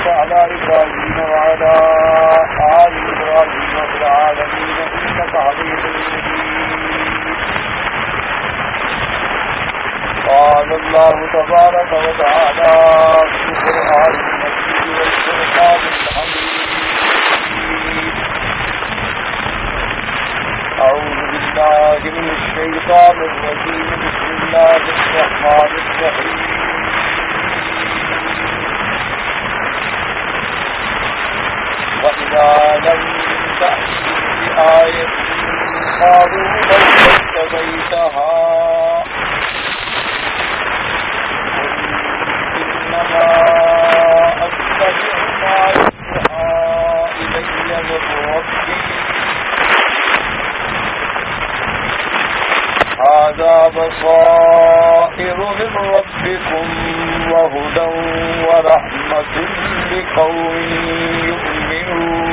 على إبراهيم وعلى آل إبراهيم في العالمين إنك حميد مجيد. قال الله تبارك وتعالى في القرآن المجيد والفرقان الحميد: أعوذ بالله من الشيطان الرجيم. بسم الله الرحمن الرحيم. وإذا لم تأتِ بآية قالوا لو اتبعتها قل إنما أتبع ما يوحى إلي من ربي هذا بصائر من ربكم وهدى ورحمة لقوم يؤمنون.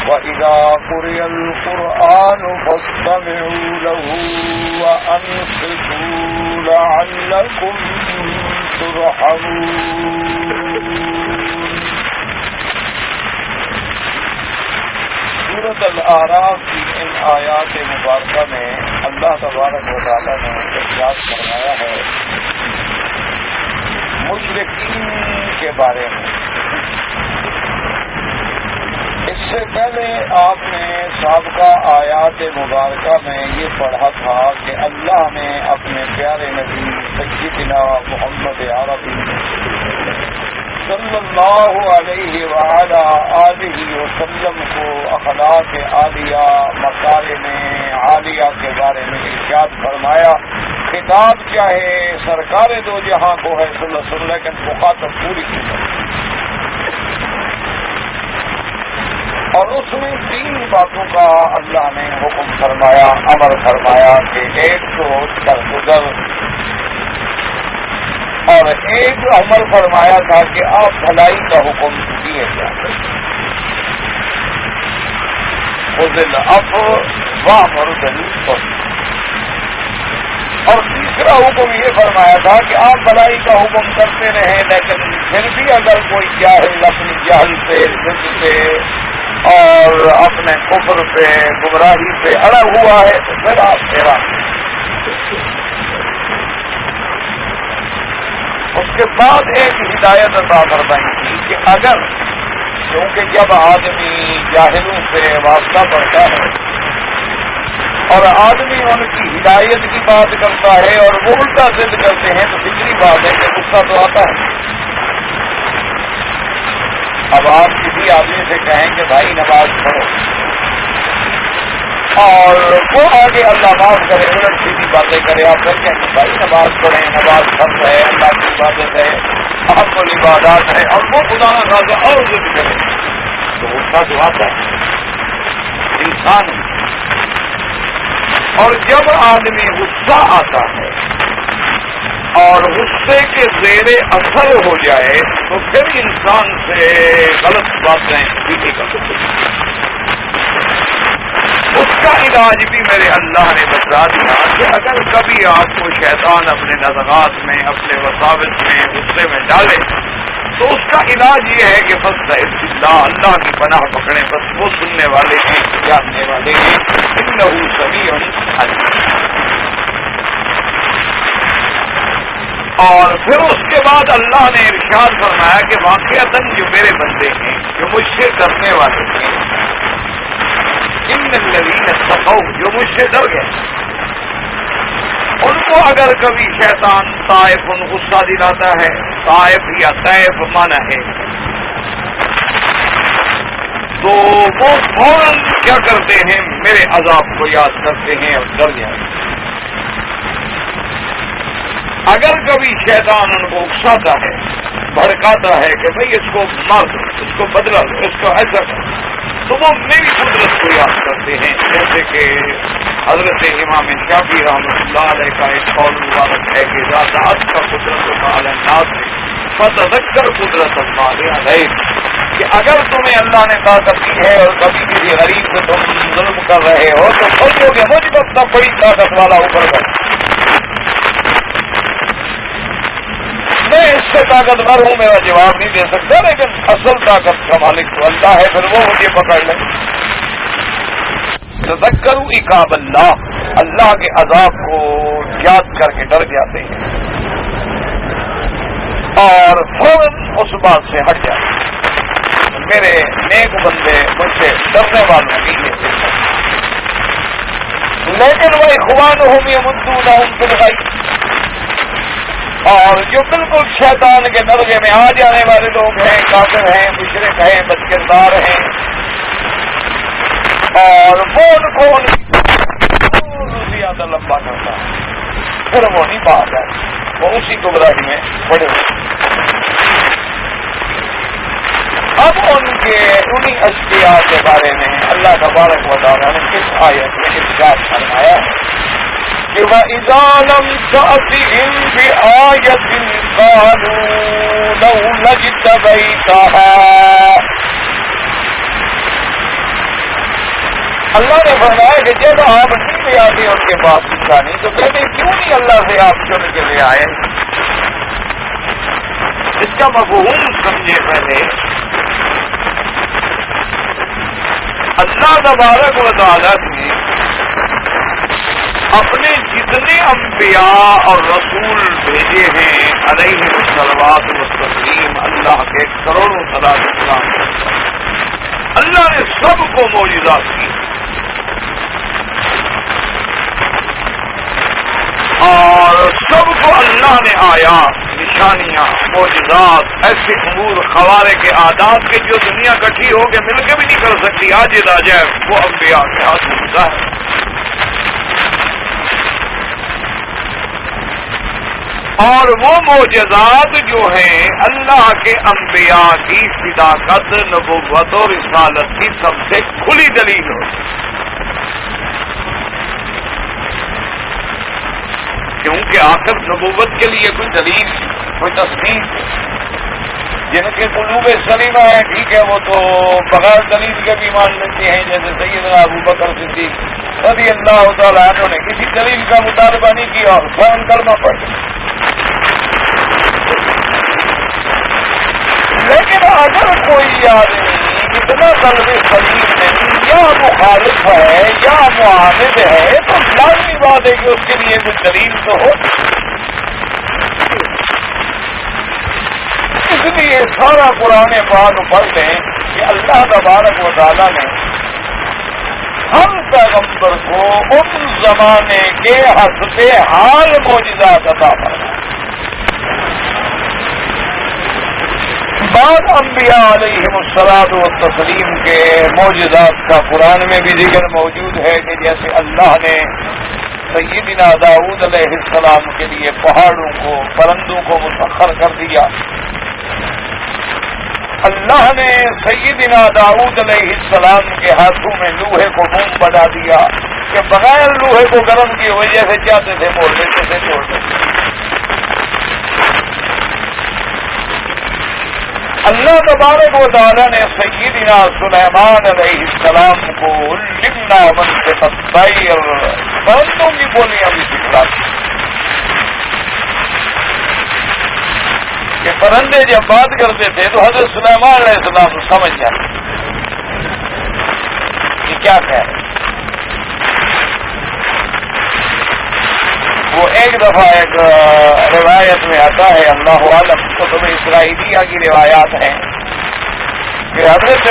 وإذا قرئ القرآن فاستمعوا له وأنصتوا لعلكم ترحمون. سورۃ الاعراف کی ان آیات مبارکہ میں اللہ تبارک و تعالیٰ نے ارشاد فرمایا ہے مشرکین کے بارے میں. اس سے پہلے آپ نے سابقہ آیات مبارکہ میں یہ پڑھا تھا کہ اللہ نے اپنے پیارے نبی سیدنا محمد عربی صلی اللہ علیہ وآلہ آلہ وسلم کو اخلاق عالیہ مکارم عالیہ کے بارے میں ارشاد فرمایا. خطاب چاہے سرکار دو جہاں کو ہے صلی اللہ علیہ وسلم، لیکن مخاطب پوری کی ہے. اور اس میں 3 باتوں کا اللہ نے حکم فرمایا، امر فرمایا کہ ایک تو درگزر، اور ایک عمل فرمایا تھا کہ آپ بھلائی کا حکم دیے جائیں. خذ العفو وامر بالعرف. اور تیسرا حکم یہ فرمایا تھا کہ آپ بھلائی کا حکم کرتے رہیں، لیکن پھر بھی اگر کوئی جاہل اپنی جہل پہ، ضد پہ اور اپنے کفر پہ، گمراہی پہ اڑا ہوا ہے تو پھر آپ پھیرا. اس کے بعد ایک ہدایت عطا فرمائی تھی کہ اگر، کیونکہ جب آدمی جاہلوں سے واسطہ پڑتا ہے اور آدمی ان کی ہدایت کی بات کرتا ہے اور وہ الٹا ضد کرتے ہیں تو فکری بات ہے کہ غصہ تو آتا ہے. اب آپ کسی آدمی سے کہیں کہ بھائی نماز پڑھو، اور وہ آگے اللہ معاف کرے الٹ سیدھی باتیں کرے، آپ کہتے ہیں کہ بھائی نماز پڑھیں، نماز فرض ہے، اللہ کی عبادت ہے، اہم العبادات ہے، اور وہ خدا نہ خاصا اور ضد کرے تو غصہ تو آتا ہے انسان. اور جب آدمی غصہ آتا ہے اور غصے کے زیر اثر ہو جائے تو پھر انسان سے غلط باتیں بھی نہیں کر سکتے. اس کا علاج بھی میرے اللہ نے بتا دیا کہ اگر کبھی آپ کو شیطان اپنے نزغات میں، اپنے وساوس میں، غصے میں ڈالے تو اس کا علاج یہ ہے کہ بس اللہ کی پناہ پکڑیں. بس وہ سننے والے ہیں، جاننے والے ہیں. انہ سمیع علیم. اور پھر اس کے بعد اللہ نے ارشاد فرمایا کہ واقعتاً جو میرے بندے ہیں، جو مجھ سے ڈرنے والے ہیں، ان الذین اتقوا، جو مجھ سے ڈر گئے، ان کو اگر کبھی شیطان طائف ان غصہ دلاتا ہے، طائف یا طائف مانا ہے، تو وہ فوراً کیا کرتے ہیں؟ میرے عذاب کو یاد کرتے ہیں اور ڈر جاتے ہیں. اگر کبھی شیطان ان کو اکساتا ہے، بھڑکاتا ہے کہ بھئی اس کو مار دو، اس کو بدلا دو، اس کو ایسا کرو، تو وہ میری قدرت کو یاد کرتے ہیں. جیسے کہ حضرت امام شافعی رحمۃ اللہ علیہ کا ایک قول مبارک ہے کہ ذات کا قدرت مال الناس فتذکر قدرت المال علیہ، کہ اگر تمہیں اللہ نے طاقت دی ہے اور کبھی کسی غریب سے تم ظلم کر رہے ہو تو سوچو کہ مجھ کو اتنا بڑی طاقت والا اوپر کر. طاقتور ہوں، میرا جواب نہیں دے سکتا، لیکن اصل طاقت کا مالک تو اللہ ہے، پھر وہ مجھے پکڑ لے۔ تذکروا عقاب اللہ، اللہ کے عذاب کو یاد کر کے ڈر جاتے ہیں اور فوراً اس بات سے ہٹ جاتے ہیں۔ میرے نیک بندے مجھ سے ڈرنے والوں کی یہ صفت ہے۔ لیکن وہ اخوانہم یمدونہم فی الغی، اور جو بالکل شیطان کے نرغے میں آ جانے والے لوگ ہیں، کافر ہیں، مشرک ہیں، بدکردار ہیں، اور وہ ان کو زیادہ لمبا کرتا ہے، پھر وہ نہیں باہر جاتے، وہ اسی گمراہی میں پڑے ہوئے۔ اب ان کے انہی اشیاء کے بارے میں اللہ تبارک و تعالیٰ نے اس آیت میں ارشاد فرمایا کہ وَإِذَا لَمْ تَأْتِهِمْ بِآيَةٍ قَالُوا لَوْلَا اجْتَبَيْتَهَا۔ اللہ نے فرمایا کہ جب آپ نہیں لے آتے ان کے پاس نشانی تو کہتے کیوں نہیں اللہ سے آپ چن کے لے آئے؟ اس کا مفہوم سمجھے پہلے۔ اللہ تبارک و تعالیٰ نے اپنے جتنے انبیاء اور رسول بھیجے ہیں علیہ الصلوات والتسلیم، اللہ کے کروڑوں صلاۃ و سلام، اللہ نے سب کو معجزات کی اور سب کو اللہ نے آیات، نشانیاں، معجزات، ایسے امور، خوارے کے عادات کے جو دنیا کٹھی ہو کے مل کے بھی نہیں کر سکتی، آج عجائب وہ انبیاء کے ہاتھ میں ہوتا ہے۔ اور وہ معجزات جو ہیں اللہ کے انبیاء کی صداقت، نبوت اور رسالت کی سب سے کھلی دلیل ہوتی، کیونکہ آخر نبوت کے لیے کوئی دلیل، کوئی تصدیق، جن کے قلوب سلیمہ ہے ٹھیک ہے، وہ تو بغیر دلیل کے بھی مان لیتے ہیں، جیسے سیدنا ابو بکر صدیق رضی اللہ تعالیٰ عنہ نے کسی دلیل کا مطالبہ نہیں کیا اور فوراً کلمہ پڑھ دیا۔ لیکن اگر کوئی آدمی اتنا قلب سلیم نہیں، یا مخالف ہے یا معاند ہے، تو لازمی بات ہے کہ اس کے لیے کوئی دلیل تو ہو۔ اس لیے سارا قرآن پاک پڑھ لیں کہ اللہ تبارک و تعالیٰ نے ہم پیغمبر کو ان زمانے کے حسب حال معجزات عطا فرمائے۔ بعض انبیاء علیہم الصلاۃ والتسلیم کے معجزات کا قرآن میں بھی ذکر موجود ہے کہ جیسے اللہ نے سیدنا داؤد علیہ السلام کے لیے پہاڑوں کو، پرندوں کو مسخر کر دیا، اللہ نے سیدنا داؤد علیہ السلام کے ہاتھوں میں لوہے کو موم بنا دیا کہ بغیر لوہے کو گرم کیے ہوئے جیسے چاہتے تھے موڑ دیتے تھے، چھوڑ دیتے۔ اللہ تبارک و تعالیٰ نے سیدنا سلیمان علیہ السلام کو علمنا منطق الطیر، پرندوں کی بولیاں بھی سکھلا دی کہ پرندے جب بات کرتے تھے تو حضرت سلیمان علیہ السلام سمجھ جاتے کہ کیا کہہ رہے۔ وہ ایک دفعہ ایک روایت میں آتا ہے، اللہ عالم کتب اسرائیلیہ کی روایات ہیں کہ حضرت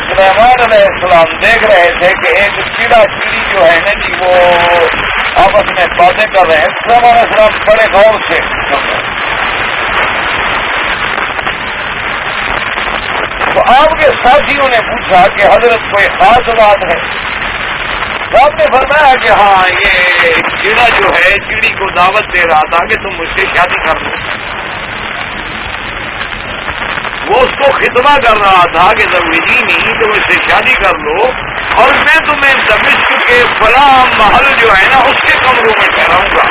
سلیمان علیہ السلام دیکھ رہے تھے کہ ایک چیڑا چیڑی جو ہے نا جی وہ آپس میں باتیں کر رہے ہیں۔ سلیمان علیہ السلام بڑے غور سے سن رہے ہیں۔ تو آپ کے ساتھیوں نے پوچھا کہ حضرت کوئی خاص بات ہے؟ آپ نے فرمایا کہ ہاں یہ چیڑا جو ہے چیڑی کو دعوت دے رہا تھا کہ تم مجھ سے شادی کر لو۔ وہ اس کو خطبہ کر رہا تھا کہ ضروری نہیں تم مجھ سے شادی کر لو اور میں تمہیں دمشق کے فلاں محل جو ہے نا اس کے کمروں میں ٹھہراؤں گا۔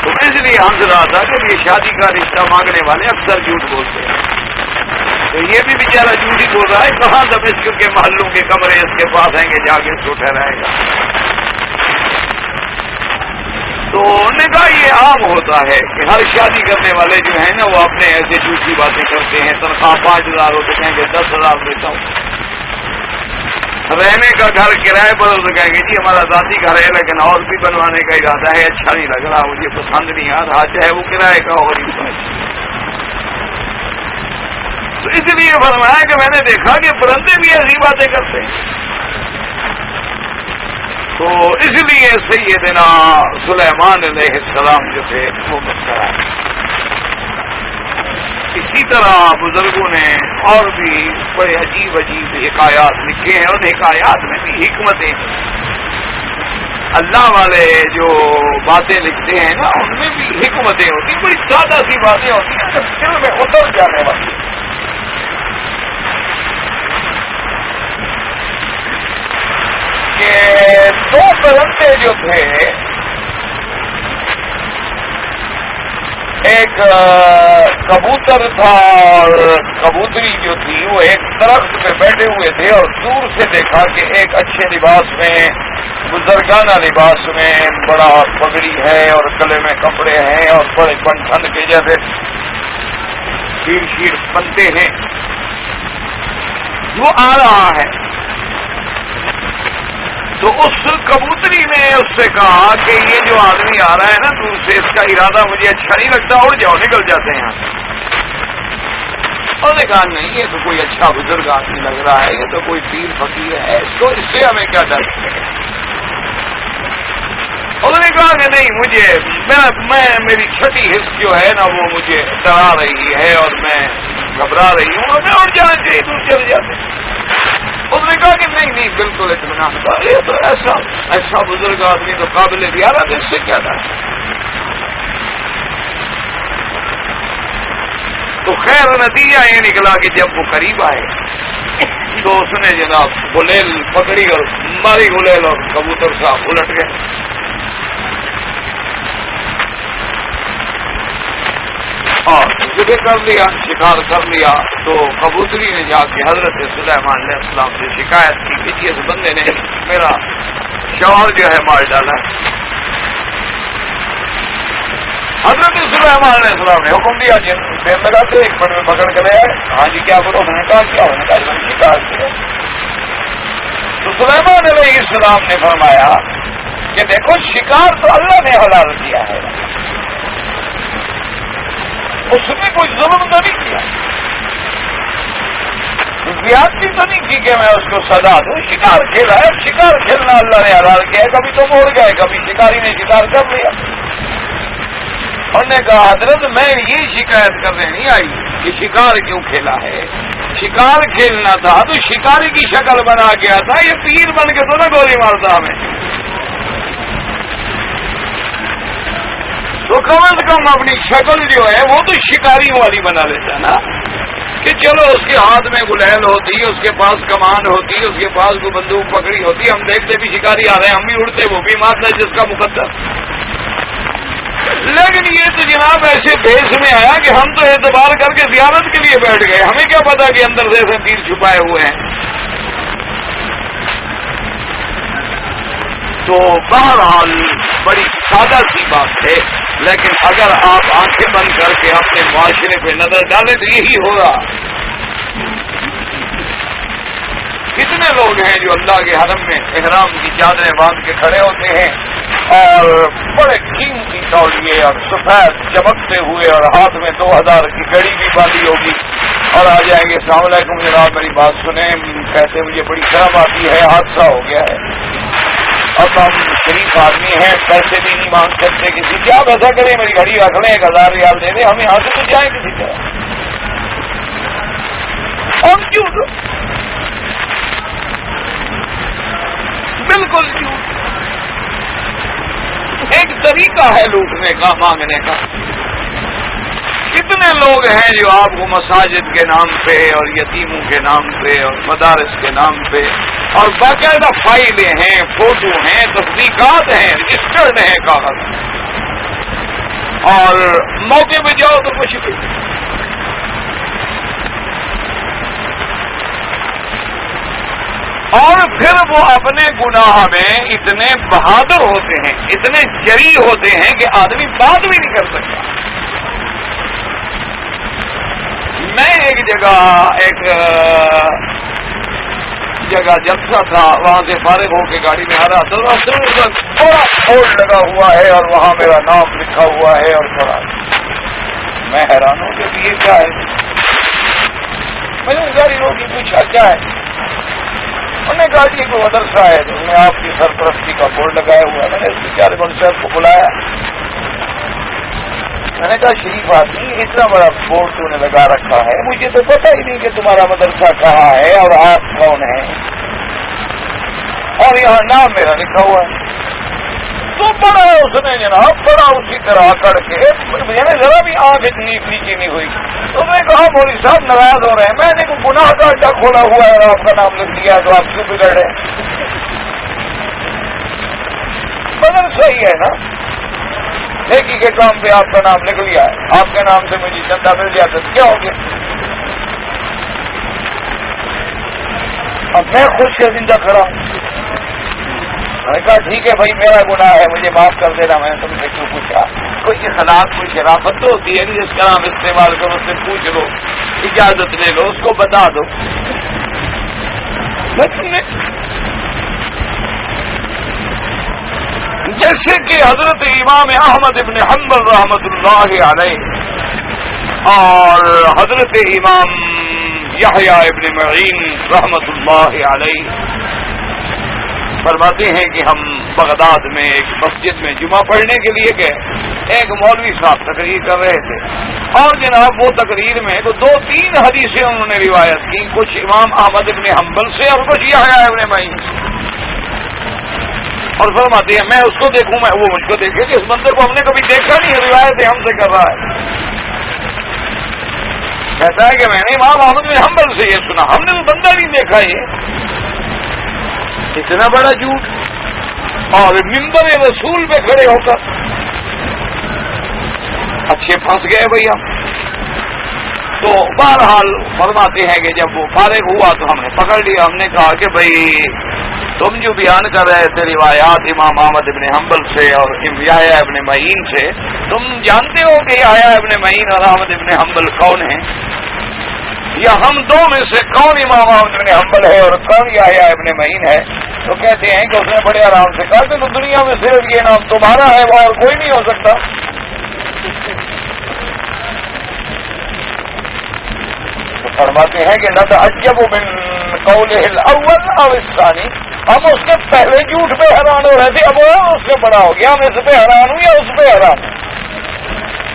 تو اس لیے ہنس رہا تھا کہ یہ شادی کا رشتہ مانگنے والے اکثر جھوٹ بولتے ہیں، تو یہ بھی بیچارہ جھوٹ ہی بول رہا ہے، کہاں دمشق کے محلوں کے کمرے اس کے پاس ہیں کہ جا کے اس کو ٹھہرائے گا۔ تو نے کہا یہ عام ہوتا ہے کہ ہر شادی کرنے والے جو ہیں نا وہ اپنے ایسے جھوٹی باتیں کرتے ہیں، تنخواہ 5,000 ہوتے کہیں گے 10,000 دیتا ہوں، رہنے کا گھر کرائے پر تو کہیں گے جی ہمارا ذاتی گھر ہے لیکن اور بھی بنوانے کا ارادہ ہے، اچھا نہیں لگ رہا، مجھے پسند نہیں آ رہا، چاہے وہ کرائے کا اور ہی پائے۔ تو اس لیے فرمایا کہ میں نے دیکھا کہ پرندے بھی ایسی باتیں کرتے ہیں، تو اس لیے سیدنا سلیمان علیہ السلام جو تھے وہ مسکرائے۔ اسی طرح بزرگوں نے اور بھی بڑے عجیب عجیب حکایات لکھے ہیں، اور حکایات میں بھی حکمتیں، اللہ والے جو باتیں لکھتے ہیں نا ان میں بھی حکمتیں ہوتی، کوئی سادہ سی باتیں ہوتی ہیں جو دل میں اتر جانے والی۔ کہ دو پرندے جو تھے، ایک کبوتر تھا اور کبوتری جو تھی وہ ایک درخت پہ بیٹھے ہوئے تھے، اور دور سے دیکھا کہ ایک اچھے لباس میں، بزرگانہ لباس میں، بڑا پگڑی ہے اور گلے میں کپڑے ہیں اور بڑے بنٹھن کے جیسے شیر بنتے ہیں، وہ آ رہا ہے۔ تو اس کبوتری نے اس سے کہا کہ یہ جو آدمی آ رہا ہے نا دور سے، اس کا ارادہ مجھے اچھا نہیں لگتا، اڑ جاؤ، نکل جاتے ہیں یہاں۔ اور نے کہا نہیں یہ تو کوئی اچھا بزرگ آدمی لگ رہا ہے، یہ تو کوئی پیر فقیر ہے، اس سے ہمیں کیا ڈر ہے۔ انہوں نے کہا کہ نہیں، مجھے میری چھٹی حص جو ہے نا وہ مجھے ڈرا رہی ہے اور میں گھبرا رہی ہوں، اور میں اڑ جانا چاہیے، دور چلے جاتے۔ اس نے کہا کہ نہیں بالکل اطمینان کا، یہ تو ایسا بزرگ آدمی تو قابل زیارت ہے، اس سے کیا ڈر۔ تو خیر نتیجہ یہ نکلا کہ جب وہ قریب آئے تو اس نے جناب غلیل پکڑی اور ماری غلیل، اور کبوتر صاحب الٹ گئے۔ اور ذبح کر لیا، شکار کر لیا۔ تو کبوتری نے جا کے حضرت سلیمان علیہ السلام سے شکایت کی کہ اس بندے نے میرا شوہر جو ہے مار ڈالا۔ حضرت سلیمان علیہ السلام نے حکم دیا کہ پیر لگاتے ایک منٹ میں پکڑ کر آئے۔ ہاں جی کیا کرو؟ میں نے کہا کیا ہونے کا شکار کیا۔ تو سلیمان علیہ السلام نے فرمایا کہ دیکھو شکار تو اللہ نے حلال کیا ہے، اس نے کوئی ظلم تو نہیں کیا، زیادتی تو نہیں کی کہ میں اس کو سزا دوں۔ شکار کھیلا ہے، شکار کھیلنا اللہ نے حلال کیا ہے، کبھی تو موڑ گئے، کبھی شکاری نے شکار کر لیا۔ انہوں نے کہا حضرت میں یہ شکایت کرنے نہیں آئی کہ شکار کیوں کھیلا ہے، شکار کھیلنا تھا تو شکاری کی شکل بنا کے آتا، یہ پیر بن کے تو نہ گولی مارتا ہمیں۔ تو کم از کم اپنی شکل جو ہے وہ تو شکاریوں والی بنا لیتا نا، کہ چلو اس کے ہاتھ میں گلیل ہوتی، اس کے پاس کمان ہوتی، اس کے پاس کوئی بندوق پکڑی ہوتی، ہم دیکھتے بھی شکاری آ رہے ہیں، ہم بھی اڑتے، وہ بھی مارتا ہے جس کا مقدر۔ لیکن یہ تو جناب ایسے بھیس میں آیا کہ ہم تو اعتبار کر کے زیارت کے لیے بیٹھ گئے، ہمیں کیا پتا کہ اندر سے ایسے تیر چھپائے ہوئے ہیں۔ تو بہرحال بڑی سادہ سی بات ہے، لیکن اگر آپ آنکھیں بند کر کے اپنے معاشرے پہ نظر ڈالیں تو یہی ہوگا۔ کتنے لوگ ہیں جو اللہ کے حرم میں احرام کی چادریں باندھ کے کھڑے ہوتے ہیں اور بڑے قیمتی تولیے اور سفید چمکتے ہوئے اور ہاتھ میں 2000 کی گھڑی بھی باندھی ہوگی، اور آ جائیں گے السلام علیکم جناب میری بات سنیں، کہتے مجھے بڑی شرم آتی ہے، حادثہ ہو گیا ہے، اب ہم شریف آدمی ہیں، پیسے بھی نہیں مانگ سکتے کسی سے، آپ ایسا کریں میری گھڑی رکھ لیں، 1000 ریال دے دیں، ہم یہاں سے تو جائیں کسی طرح۔ ہم کیوں بالکل کیوں، ایک طریقہ ہے لوٹنے کا، مانگنے کا۔ کتنے لوگ ہیں جو آپ کو مساجد کے نام پہ اور یتیموں کے نام پہ اور مدارس کے نام پہ، اور باقاعدہ فائلیں ہیں، فوٹو ہیں، تصدیقات ہیں، رجسٹرڈ ہیں کاغذ، اور موقع پہ جاؤ تو کچھ بھی۔ اور پھر وہ اپنے گناہ میں اتنے بہادر ہوتے ہیں، اتنے جری ہوتے ہیں کہ آدمی بات بھی نہیں کر سکتا۔ میں ایک جگہ جلسہ تھا، وہاں سے فارغ ہو کے گاڑی میں آ رہا تھا، تھوڑا بورڈ لگا ہوا ہے اور وہاں میرا نام لکھا ہوا ہے اور کھڑا۔ میں حیران ہوں کہ یہ کیا ہے؟ میں نے گاڑی روکی، پوچھا کیا ہے؟ انہوں نے کہا جی کوئی مدرسہ ہے، تو انہوں نے آپ کی سرپرستی کا بورڈ لگایا ہوا ہے۔ میں نے اس بیچارے مول صاحب کو بلایا، میں نے کہا شریف آدمی اتنا بڑا بورڈ تو نے لگا رکھا ہے، مجھے تو پتہ ہی نہیں کہ تمہارا مدرسہ کہاں ہے اور آپ کون ہیں، اور یہاں نام میرا لکھا ہوا ہے۔ تو پڑھا اس نے جناب، پڑھا اسی طرح کر کے، یعنی ذرا بھی آنکھ نیچے نہیں ہوئی۔ تو میں نے کہا مولوی صاحب ناراض ہو رہے ہیں، میں نے کوئی گناہ کا اڈا کھولا ہوا ہے اور آپ کا نام لکھ دیا تو آپ کیوں بگڑ رہے ہیں؟ بدل صحیح ہے نا، نیکی کے کام پہ آپ کا نام لکھ لیا ہے، آپ کے نام سے مجھے چندہ مل جاتا تو کیا ہو گیا؟ اب میں خوش سے زندہ کھڑا ہوں۔ میں نے کہا ٹھیک ہے بھائی، میرا گناہ ہے، مجھے معاف کر دینا، میں نے تم سے کیوں پوچھا؟ کوئی اخلاق کوئی شرافت تو ہوتی ہے جس کا نام استعمال کرو، اس سے پوچھ لو، اجازت لے لو، اس کو بتا دو۔ جیسے کہ حضرت امام احمد ابن حنبل رحمۃ اللہ علیہ اور حضرت امام یحییٰ ابن معین رحمۃ اللہ علیہ فرماتے ہیں کہ ہم بغداد میں ایک مسجد میں جمعہ پڑھنے کے لیے گئے، ایک مولوی صاحب تقریر کر رہے تھے، اور جناب وہ تقریر میں تو 2-3 حدیثیں انہوں نے روایت کی، کچھ امام احمد ابن حنبل سے اور کچھ یحییٰ ابن معین سے، اور فرماتے ہیں میں اس کو دیکھوں، میں وہ مجھ کو دیکھے کہ اس بندے کو ہم نے کبھی دیکھا نہیں، روایتیں ہم سے کر رہا ہے۔ کہتا ہے کہ میں نے امام احمد بن حنبل سے یہ سنا، ہم نے تو بندہ نہیں دیکھا، یہ اتنا بڑا جھوٹ، اور منبر رسول پہ کھڑے ہو کر اچھے پھنس گئے بھیا۔ تو بہرحال فرماتے ہیں کہ جب وہ فارغ ہوا تو ہم نے پکڑ لیا، ہم نے کہا کہ بھائی تم جو بیان کر رہے تھے روایات امام احمد ابن حنبل سے اور یحییٰ ابن معین سے، تم جانتے ہو کہ یحییٰ ابن معین اور احمد ابن حنبل کون ہیں؟ یا ہم دو میں سے کون امام احمد ابن حنبل ہے اور کون یحییٰ ابن معین ہے؟ تو کہتے ہیں کہ اس نے بڑے آرام سے کہا کہ تو دنیا میں صرف یہ نام تمہارا ہے، وہ اور کوئی نہیں ہو سکتا۔ تو فرماتے ہیں کہ نتعجب من قولہ الاول او الثانی، ہم اس کے پہلے جھوٹ پہ حیران ہو رہے تھے، اب اس سے بڑا ہو گیا، ہم اس پہ حیران ہوں یا اس پہ حیران ہوں؟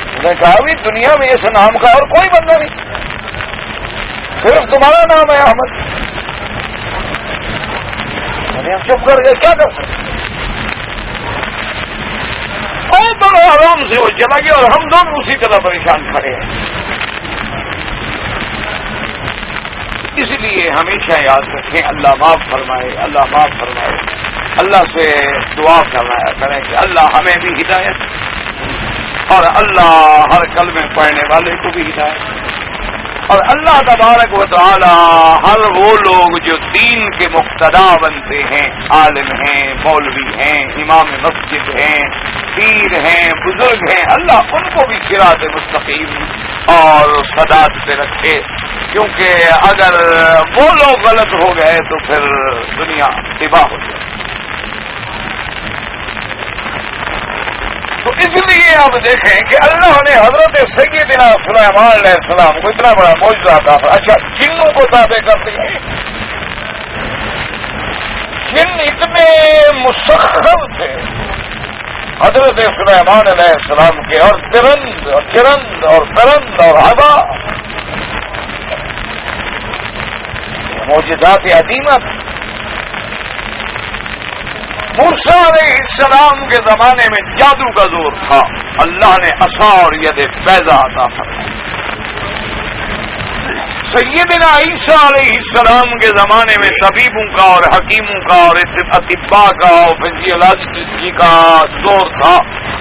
اس نے کہا بھی دنیا میں اس نام کا اور کوئی بندہ نہیں، صرف تمہارا نام ہے احمد۔ ہم چپ کر گئے، کیا کر سکتے؟ اور بڑا آرام سے وہ چلا گیا اور ہم دونوں اسی طرح پریشان کھڑے ہیں۔ اس لیے ہمیشہ یاد رکھیں، اللہ معاف فرمائے، اللہ معاف فرمائے، اللہ سے دعا کرنا کریں کہ اللہ ہمیں بھی ہدایت اور اللہ ہر کلمے پڑھنے والے کو بھی ہدایت، اور اللہ تبارک و تعالی ہر وہ لوگ جو دین کے مقتدا بنتے ہیں، عالم ہیں، مولوی ہیں، امام مسجد ہیں، پیر ہیں، بزرگ ہیں، اللہ ان کو بھی صراط مستقیم اور سداد پہ رکھے، کیونکہ اگر وہ لوگ غلط ہو گئے تو پھر دنیا تباہ ہو جائے۔ تو اس لیے آپ دیکھیں کہ اللہ نے حضرت سیدنا سلیمان علیہ السلام کو اتنا بڑا معجزہ عطا فرمایا۔ اچھا جنوں کو تابع کر دیا، جن اتنے مسخر تھے حضرت سلیمان علیہ السلام کے، اور چرند اور پرند اور ہوا، معجزات عظیمہ۔ موسیٰ علیہ السلام کے زمانے میں جادو کا زور تھا، اللہ نے عصا اور ید بیضا عطا فرمائی۔ سیدنا عیسیٰ علیہ السلام کے زمانے میں طبیبوں کا اور حکیموں کا اور اطباء کا اور فزیولوجسٹ کا زور تھا،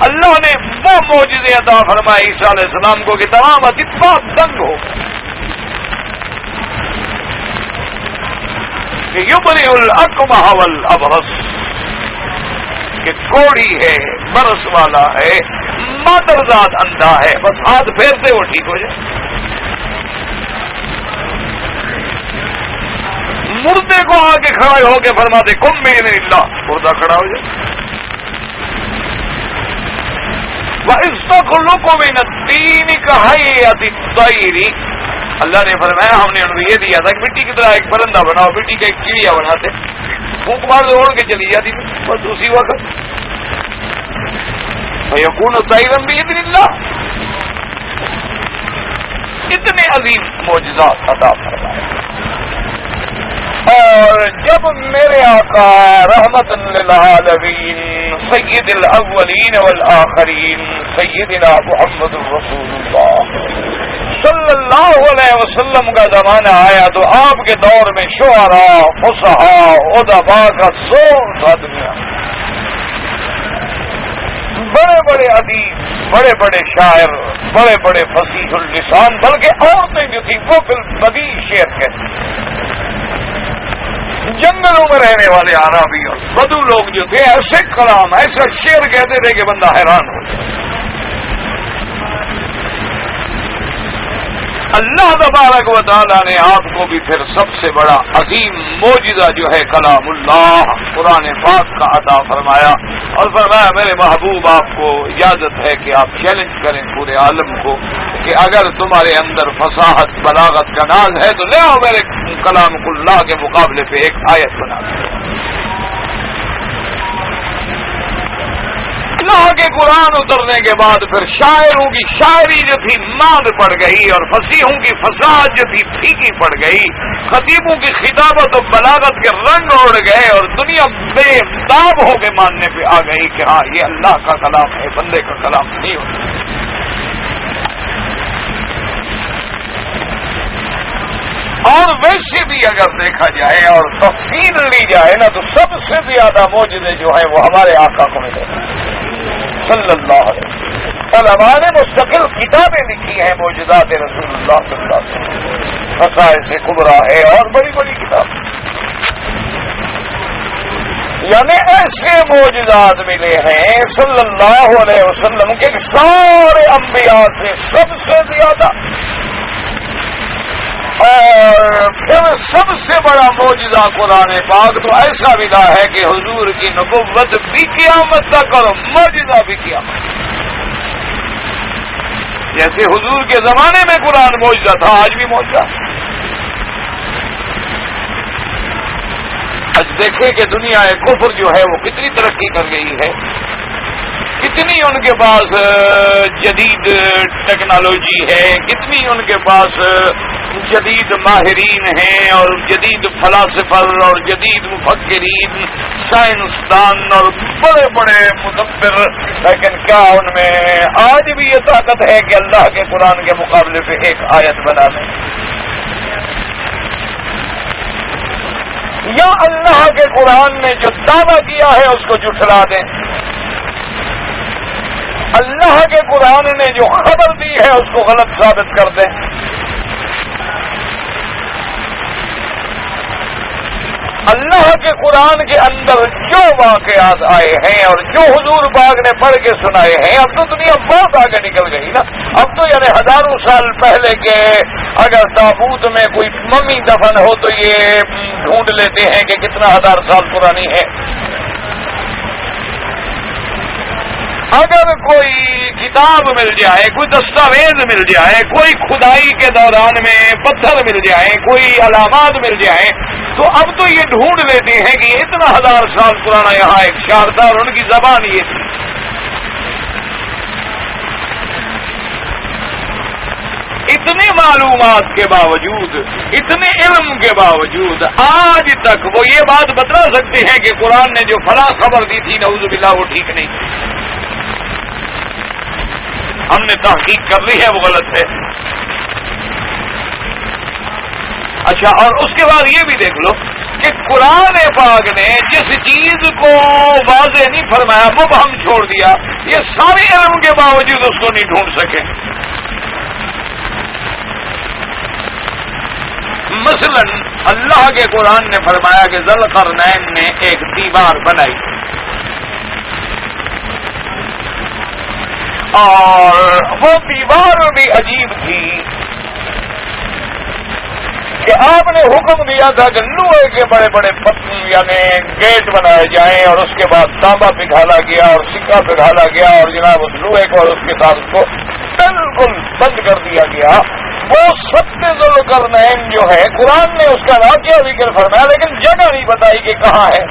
اللہ نے وہ معجزے عطا فرمائے عیسیٰ علیہ السلام کو کہ تمام اطباء دنگ ہو گئے۔ کہ یبرئ الاکمہ والابرص، کہ کوڑی ہے، برس والا ہے، مادرزاد اندھا ہے، بس ہاتھ پھیرتے وہ ٹھیک ہو جائے۔ مردے کو آ کے کھڑا ہو کے فرماتے قم بإذن اللہ، مردہ کھڑا ہو جائے۔ وَإِسْتَخْلُقُ مِنَ الطِّينِ كَهَيْئَةِ الطَّيْرِ، اللہ نے فرمایا ہم نے انہیں یہ دیا تھا کہ مٹی کی طرح ایک پرندہ بناؤ، مٹی کا ایک چڑیا بناتے، پھونک مار دوڑ کے چلی جاتی تھی بس اسی وقت۔ فَيَكُونُ طَيْرًا بِإِذْنِ اللَّهِ، اتنے عظیم معجزات عطا فرمائے۔ اور جب میرے آقا رحمت للعالمین سید الاولین والآخرین سیدنا محمد رسول اللہ صلی اللہ علیہ وسلم کا زمانہ آیا تو آپ کے دور میں شعراء، فصحاء، ادباء کا زور تھا دنیا، بڑے بڑے ادیب، بڑے بڑے شاعر، بڑے بڑے فصیح اللسان، بلکہ عورتیں جو تھیں وہ بالبدیع شعر کہتے، جنگلوں میں رہنے والے عربی اور بدو لوگ جو تھے ایسے کلام، ایسا شعر کہتے تھے کہ بندہ حیران ہو جائے۔ اللہ تبارک و تعالیٰ نے آپ کو بھی پھر سب سے بڑا عظیم معجزہ جو ہے کلام اللہ قرآن پاک کا عطا فرمایا، اور فرمایا میرے محبوب آپ کو اجازت ہے کہ آپ چیلنج کریں پورے عالم کو کہ اگر تمہارے اندر فصاحت بلاغت کا ناز ہے تو لے آؤ میرے کلام اللہ کے مقابلے پہ ایک آیت بنا دو۔ اللہ کے قرآن اترنے کے بعد پھر شاعروں کی شاعری جو تھی ماند پڑ گئی، اور فصیحوں کی فصاحت جو تھی پھیکی پڑ گئی، خطیبوں کی خطابت و بلاغت کے رنگ اڑ گئے، اور دنیا بے تاب ہو کے ماننے پہ آ گئی کہ ہاں یہ اللہ کا کلام ہے، بندے کا کلام نہیں ہوتا۔ اور ویسے بھی اگر دیکھا جائے اور تفصیل لی جائے نا تو سب سے زیادہ معجزے جو ہیں وہ ہمارے آقا کو ملے صلی اللہ علیہ وسلم۔ علماء نے مستقل کتابیں لکھی ہیں معجزات رسول اللہ صلی اللہ علیہ وسلم، خصائص کبریٰ ہے اور بڑی بڑی کتاب، یعنی ایسے معجزات ملے ہیں صلی اللہ علیہ وسلم کے سارے انبیاء سے سب سے زیادہ۔ اور پھر سب سے بڑا معجزہ قرآن پاک تو ایسا ملا ہے کہ حضور کی نبوت بھی قیامت تک اور معجزہ بھی قیامت، جیسے حضور کے زمانے میں قرآن معجزہ تھا آج بھی معجزہ۔ آج دیکھیں کہ دنیا کفر جو ہے وہ کتنی ترقی کر گئی ہے، کتنی ان کے پاس جدید ٹیکنالوجی ہے، کتنی ان کے پاس جدید ماہرین ہیں اور جدید فلاسفر اور جدید مفکرین، سائنسدان اور بڑے بڑے مدبر، لیکن کیا ان میں آج بھی یہ طاقت ہے کہ اللہ کے قرآن کے مقابلے پہ ایک آیت بنا دیں، یا اللہ کے قرآن نے جو دعویٰ کیا ہے اس کو جھٹلا دیں، اللہ کے قرآن نے جو خبر دی ہے اس کو غلط ثابت کر دیں؟ اللہ کے قرآن کے اندر جو واقعات آئے ہیں اور جو حضور پاک نے پڑھ کے سنائے ہیں، اب تو دنیا بہت آگے نکل گئی نا، اب تو یعنی ہزاروں سال پہلے کے اگر تابوت میں کوئی ممی دفن ہو تو یہ ڈھونڈ لیتے ہیں کہ کتنا ہزار سال پرانی ہے، اگر کوئی کتاب مل جائے، کوئی دستاویز مل جائے، کوئی کھدائی کے دوران میں پتھر مل جائے، کوئی علامات مل جائیں، تو اب تو یہ ڈھونڈ لیتے ہیں کہ اتنا ہزار سال پرانا یہاں ایک شہر تھا اور ان کی زبان یہ تھی۔ اتنی معلومات کے باوجود، اتنے علم کے باوجود آج تک وہ یہ بات بتا سکتے ہیں کہ قرآن نے جو فلاں خبر دی تھی نعوذ باللہ وہ ٹھیک نہیں، ہم نے تحقیق کر لی ہے وہ غلط ہے۔ اچھا، اور اس کے بعد یہ بھی دیکھ لو کہ قرآن پاک نے جس چیز کو واضح نہیں فرمایا مبہم چھوڑ دیا، یہ سارے علم کے باوجود اس کو نہیں ڈھونڈ سکے۔ مثلا اللہ کے قرآن نے فرمایا کہ ذوالقرنین نے ایک دیوار بنائی اور وہ دیوار بھی عجیب تھی کہ آپ نے حکم دیا تھا کہ لوہے کے بڑے بڑے یعنی گیٹ بنائے جائیں اور اس کے بعد تانبا پگھالا گیا اور سکہ پگھالا گیا اور جناب اس لوہے کو اور اس کے ساتھ اس کو بالکل بند کر دیا گیا. وہ سب ذوالقرنین جو ہے قرآن نے اس کا واقعہ ذکر فرمایا لیکن جگہ نہیں بتائی کہ کہاں ہے.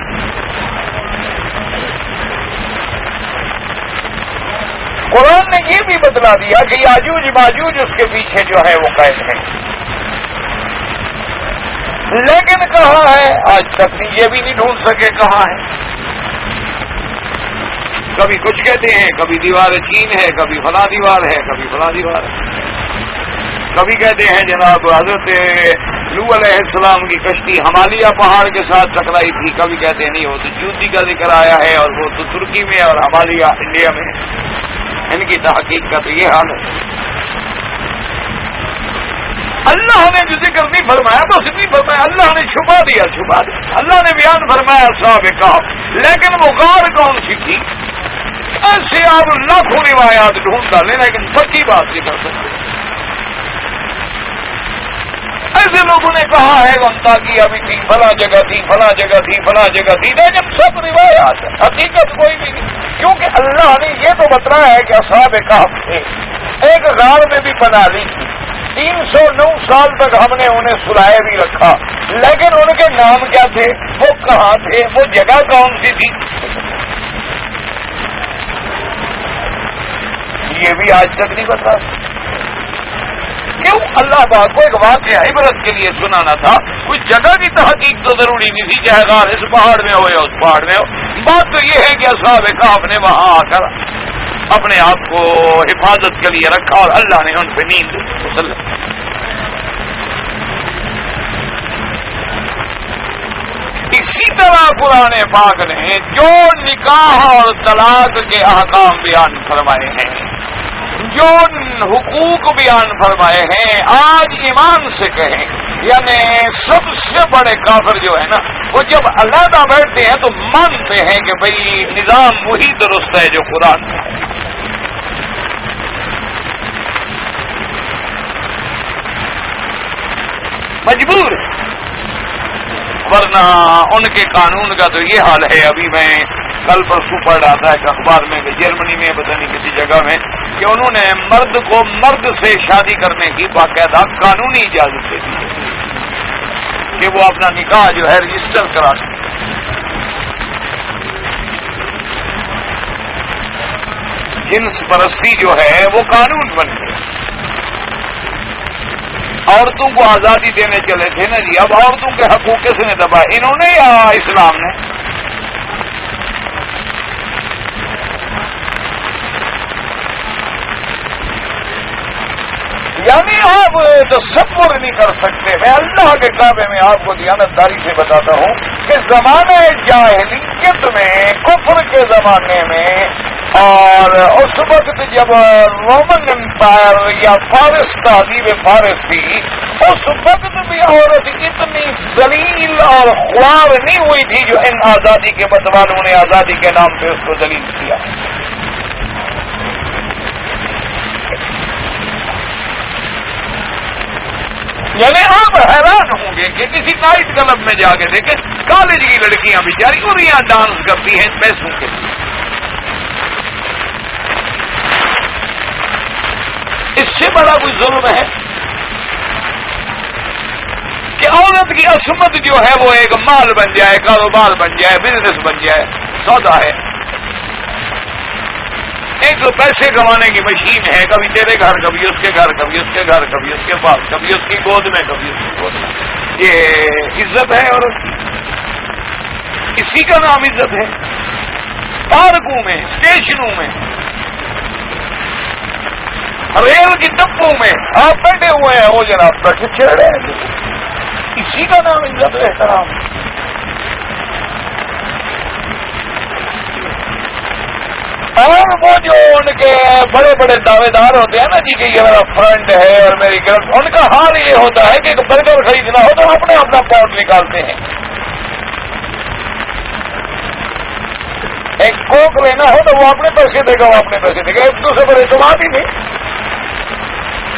قرآن نے یہ بھی بتلا دیا کہ یاجوج ماجوج اس کے پیچھے جو ہے وہ قید ہے لیکن کہاں ہے آج تک یہ بھی نہیں ڈھونڈ سکے کہاں ہے. کبھی کچھ کہتے ہیں کبھی دیوار چین ہے کبھی فلاں دیوار ہے کبھی فلاں دیوار ہے. کبھی کہتے ہیں جناب حضرت نوح علیہ السلام کی کشتی ہمالیہ پہاڑ کے ساتھ ٹکرائی تھی. کبھی کہتے ہیں نہیں وہ تو جوتی کا ذکر آیا ہے اور وہ تو ترکی میں اور ہمالیہ انڈیا میں. ان کی تحقیق کا تو یہ حال ہے. اللہ نے جو ذکر نہیں فرمایا بس نہیں فرمایا اللہ نے چھپا دیا. اللہ نے بیان فرمایا اصحاب کہف لیکن وہ غار کون سی تھی ایسے آپ لاکھوں روایات ڈھونڈ ڈالیں لیکن سچی بات نہیں کر سکتے. ایسے لوگوں نے کہا ہے غمتا کی ابھی تھی فلاں جگہ تھی فلاں جگہ تھی فلاں جگہ تھی لیکن سب روایات ہے حقیقت کوئی بھی نہیں کیونکہ اللہ نے یہ تو بتایا ہے کہ اصحاب کہف تھے ایک غار میں بھی بنا لی تھی 309 سال تک ہم نے انہیں سلائے بھی رکھا لیکن ان کے نام کیا تھے وہ کہاں تھے وہ جگہ کون سی تھی یہ بھی آج تک نہیں بتا. کیوں اللہ پاک کو ایک واقعہ عبرت کے لیے سنانا تھا. کچھ جگہ کی تحقیق تو ضروری نہیں تھی چاہے غار اس پہاڑ میں ہو یا اس پہاڑ میں ہو. بات تو یہ ہے کہ اصحاب کہف نے وہاں آ کر اپنے آپ کو حفاظت کے لیے رکھا اور اللہ نے ان پہ نیند مسلط. اسی طرح قرآن پاک نے جو نکاح اور طلاق کے احکام بیان فرمائے ہیں جو حقوق بیان فرمائے ہیں آج ایمان سے کہیں یعنی سب سے بڑے کافر جو ہے نا وہ جب علیحدہ بیٹھتے ہیں تو مانتے ہیں کہ بھئی نظام وہی درست ہے جو قرآن ہے. مجبور ورنہ ان کے قانون کا تو یہ حال ہے. ابھی میں کل پرسوں پڑھ رہا تھا ایک اخبار میں کہ جرمنی میں پتہ نہیں کسی جگہ میں کہ انہوں نے مرد کو مرد سے شادی کرنے کی باقاعدہ قانونی اجازت دے دی کہ وہ اپنا نکاح جو ہے رجسٹر کرا سکتے. جنس پرستی جو ہے وہ قانون بن گئی. عورتوں کو آزادی دینے چلے تھے نا جی اب عورتوں کے حقوق کس نے دبائے انہوں نے یا اسلام نے. یعنی آپ تصور نہیں کر سکتے. میں اللہ کے کعبے میں آپ کو دیانتداری سے بتاتا ہوں کہ زمانے جاہلیت میں کفر کے زمانے میں اور اس وقت جب رومن امپائر یا فارس تہذیب فارس تھی اس وقت بھی عورت اتنی ذلیل اور خوار نہیں ہوئی تھی جو ان آزادی کے متوالوں نے آزادی کے نام پہ اس کو ذلیل کیا. یعنی آپ حیران ہوں گے کہ کسی نائٹ کلب میں جا کے دیکھیں کالج کی لڑکیاں بیچاری اور یہاں ڈانس کرتی ہیں پیسوں کے لیے. اس سے بڑا کوئی ظلم ہے کہ عورت کی عصمت جو ہے وہ ایک مال بن جائے کاروبار بن جائے بزنس بن جائے سودا ہے. ایک تو پیسے کمانے کی مشین ہے کبھی تیرے گھر کبھی اس کے گھر کبھی اس کے گھر کبھی اس کے پاس کبھی اس کی گود میں کبھی اس کی گود میں. یہ عزت ہے اور اسی کا نام عزت ہے. پارکوں میں اسٹیشنوں میں ریل کی ڈبوں میں آپ بیٹھے ہوئے ہیں وہ جناب بیٹھے چھڑ رہے ہیں اسی کا نام عزت و احترام. اور وہ وہ جو ان کے بڑے بڑے دعوے دار ہوتے ہیں نا جی کہ یہ میرا فرینڈ ہے اور میری گرل، ان کا حال یہ ہوتا ہے کہ برگر خریدنا ہو تو اپنے اپنا پاؤنڈ نکالتے ہیں، ایک کوک لینا ہو تو وہ اپنے پیسے دے گا، وہ اپنے پیسے دے گا، ایک دوسرے پر اعتماد ہی نہیں،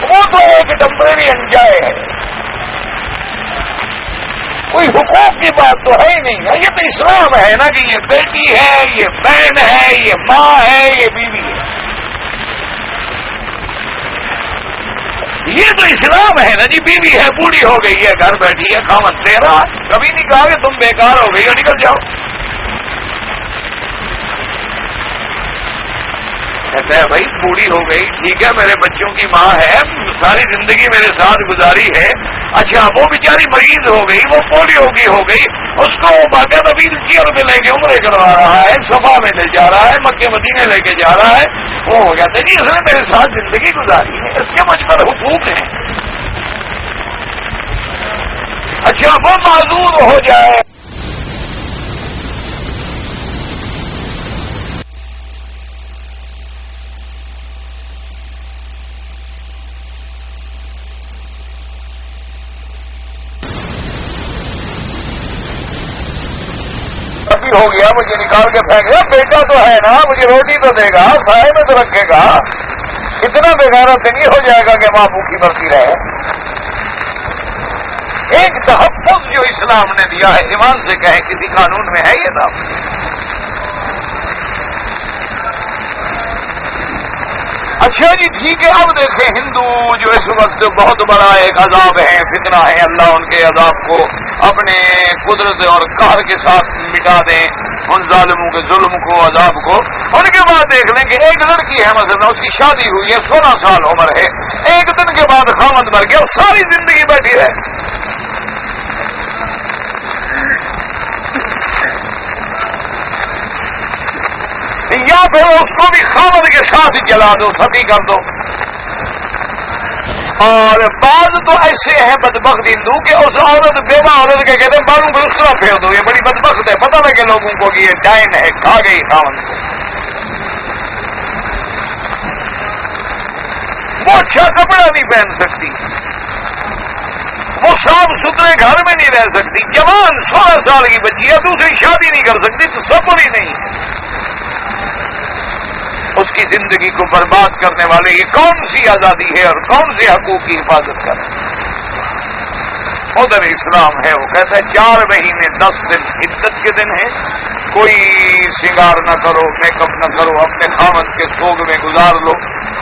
وہ تو ایک ٹمپریری انجوائے ہے، کوئی حقوق کی بات تو ہے ہی نہیں ہے۔ یہ تو اسلام ہے نا کہ یہ بیٹی ہے، یہ بہن ہے، یہ ماں ہے، یہ بیوی ہے، یہ تو اسلام ہے نا جی۔ بیوی ہے، بوڑھی ہو گئی ہے، گھر بیٹھی ہے، خاوند تیرا، کبھی نہیں کہا کہ تم بیکار ہو گئی ہو نکل جاؤ۔ کہتا ہے بھائی بوڑھی ہو گئی، ٹھیک ہے، میرے بچوں کی ماں ہے، ساری زندگی میرے ساتھ گزاری ہے، اچھا وہ بیچاری مریض ہو گئی، وہ پولیو کی ہو گئی، اس کو باقاعدہ ویل چیئر میں لے کے عمرے کروا رہا ہے، صفا میں لے جا رہا ہے، مکے مدینے لے کے جا رہا ہے، وہ ہو جاتا ہے جی اس نے میرے ساتھ زندگی گزاری ہے، اس کے مجھ پر حقوق ہیں۔ اچھا وہ معذور ہو جائے، ہو گیا مجھے نکال کے پھینک گیا، بیٹا تو ہے نا، مجھے روٹی تو دے گا، سائے میں تو رکھے گا، اتنا بےغیرت نہیں ہو جائے گا کہ ماں بھوکی مرتی رہے۔ ایک تحفظ جو اسلام نے دیا ہے، ایمان سے کہیں کسی قانون میں ہے یہ تھا؟ اچھا جی ٹھیک ہے، اب دیکھیں ہندو جو اس وقت بہت بڑا ایک عذاب ہے، فتنہ ہے، اللہ ان کے عذاب کو اپنے قدرت اور قہر کے ساتھ مٹا دیں، ان ظالموں کے ظلم کو، عذاب کو۔ ان کے بعد دیکھ لیں کہ ایک لڑکی ہے مثلا، اس کی شادی ہوئی ہے، 16 سال عمر ہے، ایک دن کے بعد خاوند مر گیا اور ساری زندگی بیٹھی رہے، یا پھر اس کو بھی خاوند کے ساتھ جلا دو، ستی کر دو۔ اور بعض تو ایسے ہیں بدبخت ہندو کہ اس عورت بیوہ عورت کے کہتے ہیں بالوں پہ اس طرح پھیر دو، یہ بڑی بدبخت ہے، پتہ لگے لوگوں کو کہ یہ ڈائن ہے، کھا گئی خاوند کو۔ وہ اچھا کپڑا نہیں پہن سکتی، وہ صاف ستھرے گھر میں نہیں رہ سکتی، جوان 16 سال کی بچی ہے، دوسری شادی نہیں کر سکتی، تو صبر ہی نہیں۔ اس کی زندگی کو برباد کرنے والے یہ کون سی آزادی ہے اور کون سے حقوق کی حفاظت کرے؟ ادھر اسلام ہے، وہ کہتا ہے 4 مہینے 10 دن عدت کے دن ہیں، کوئی سنگار نہ کرو، میک اپ نہ کرو، اپنے خامد کے سوگ میں گزار لو،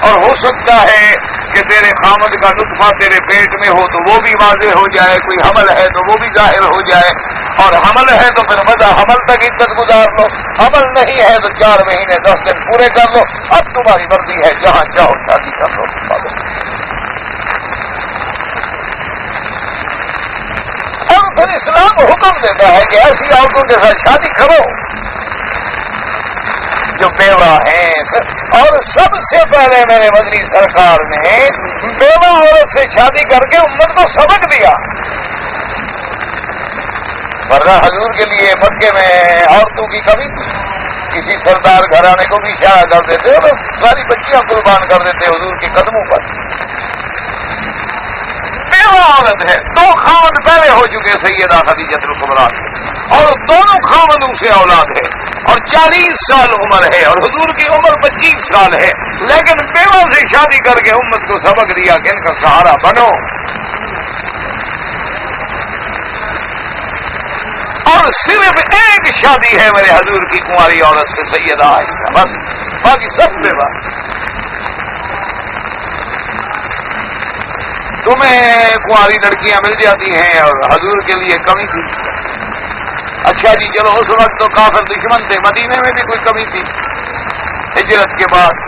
اور ہو سکتا ہے کہ تیرے خامد کا نطفہ تیرے پیٹ میں ہو تو وہ بھی واضح ہو جائے، کوئی حمل ہے تو وہ بھی ظاہر ہو جائے، اور حمل ہے تو پھر مزہ حمل تک عدت گزار لو، حمل نہیں ہے تو 4 مہینے 10 دن پورے کر لو، اب تمہاری مرضی ہے، جہاں چاہو شادی کر لو۔ اور پھر اسلام حکم دیتا ہے کہ ایسی عورتوں کے ساتھ شادی کرو جو بیوہ ہیں، اور سب سے پہلے میرے مدنی سرکار نے بیوہ عورت سے شادی کر کے امت کو سبق دیا، ورنہ حضور کے لیے مکے میں عورتوں کی کمی تھی، کسی سردار گھرانے کو بھی شاید کر دیتے اور ساری بچیاں قربان کر دیتے حضور کے قدموں پر۔ بیوہ عورت ہے، 2 خاوند پہلے ہو چکے سیدہ خدیجہ الکبریٰ، اور دونوں خاوندوں سے اولاد ہے، اور 40 سال عمر ہے، اور حضور کی عمر 25 سال ہے، لیکن بیوہ سے شادی کر کے امت کو سبق دیا کہ ان کا سہارا بنو۔ اور صرف ایک شادی ہے میرے حضور کی کنواری عورت سے، سیدہ عائشہ، بس، باقی سب بیوہ۔ تمہیں کنواری لڑکیاں مل جاتی ہیں اور حضور کے لیے کمی تھی۔ اچھا جی چلو، اس وقت تو کافر دشمن تھے، مدینے میں بھی کوئی کمی تھی ہجرت کے بعد،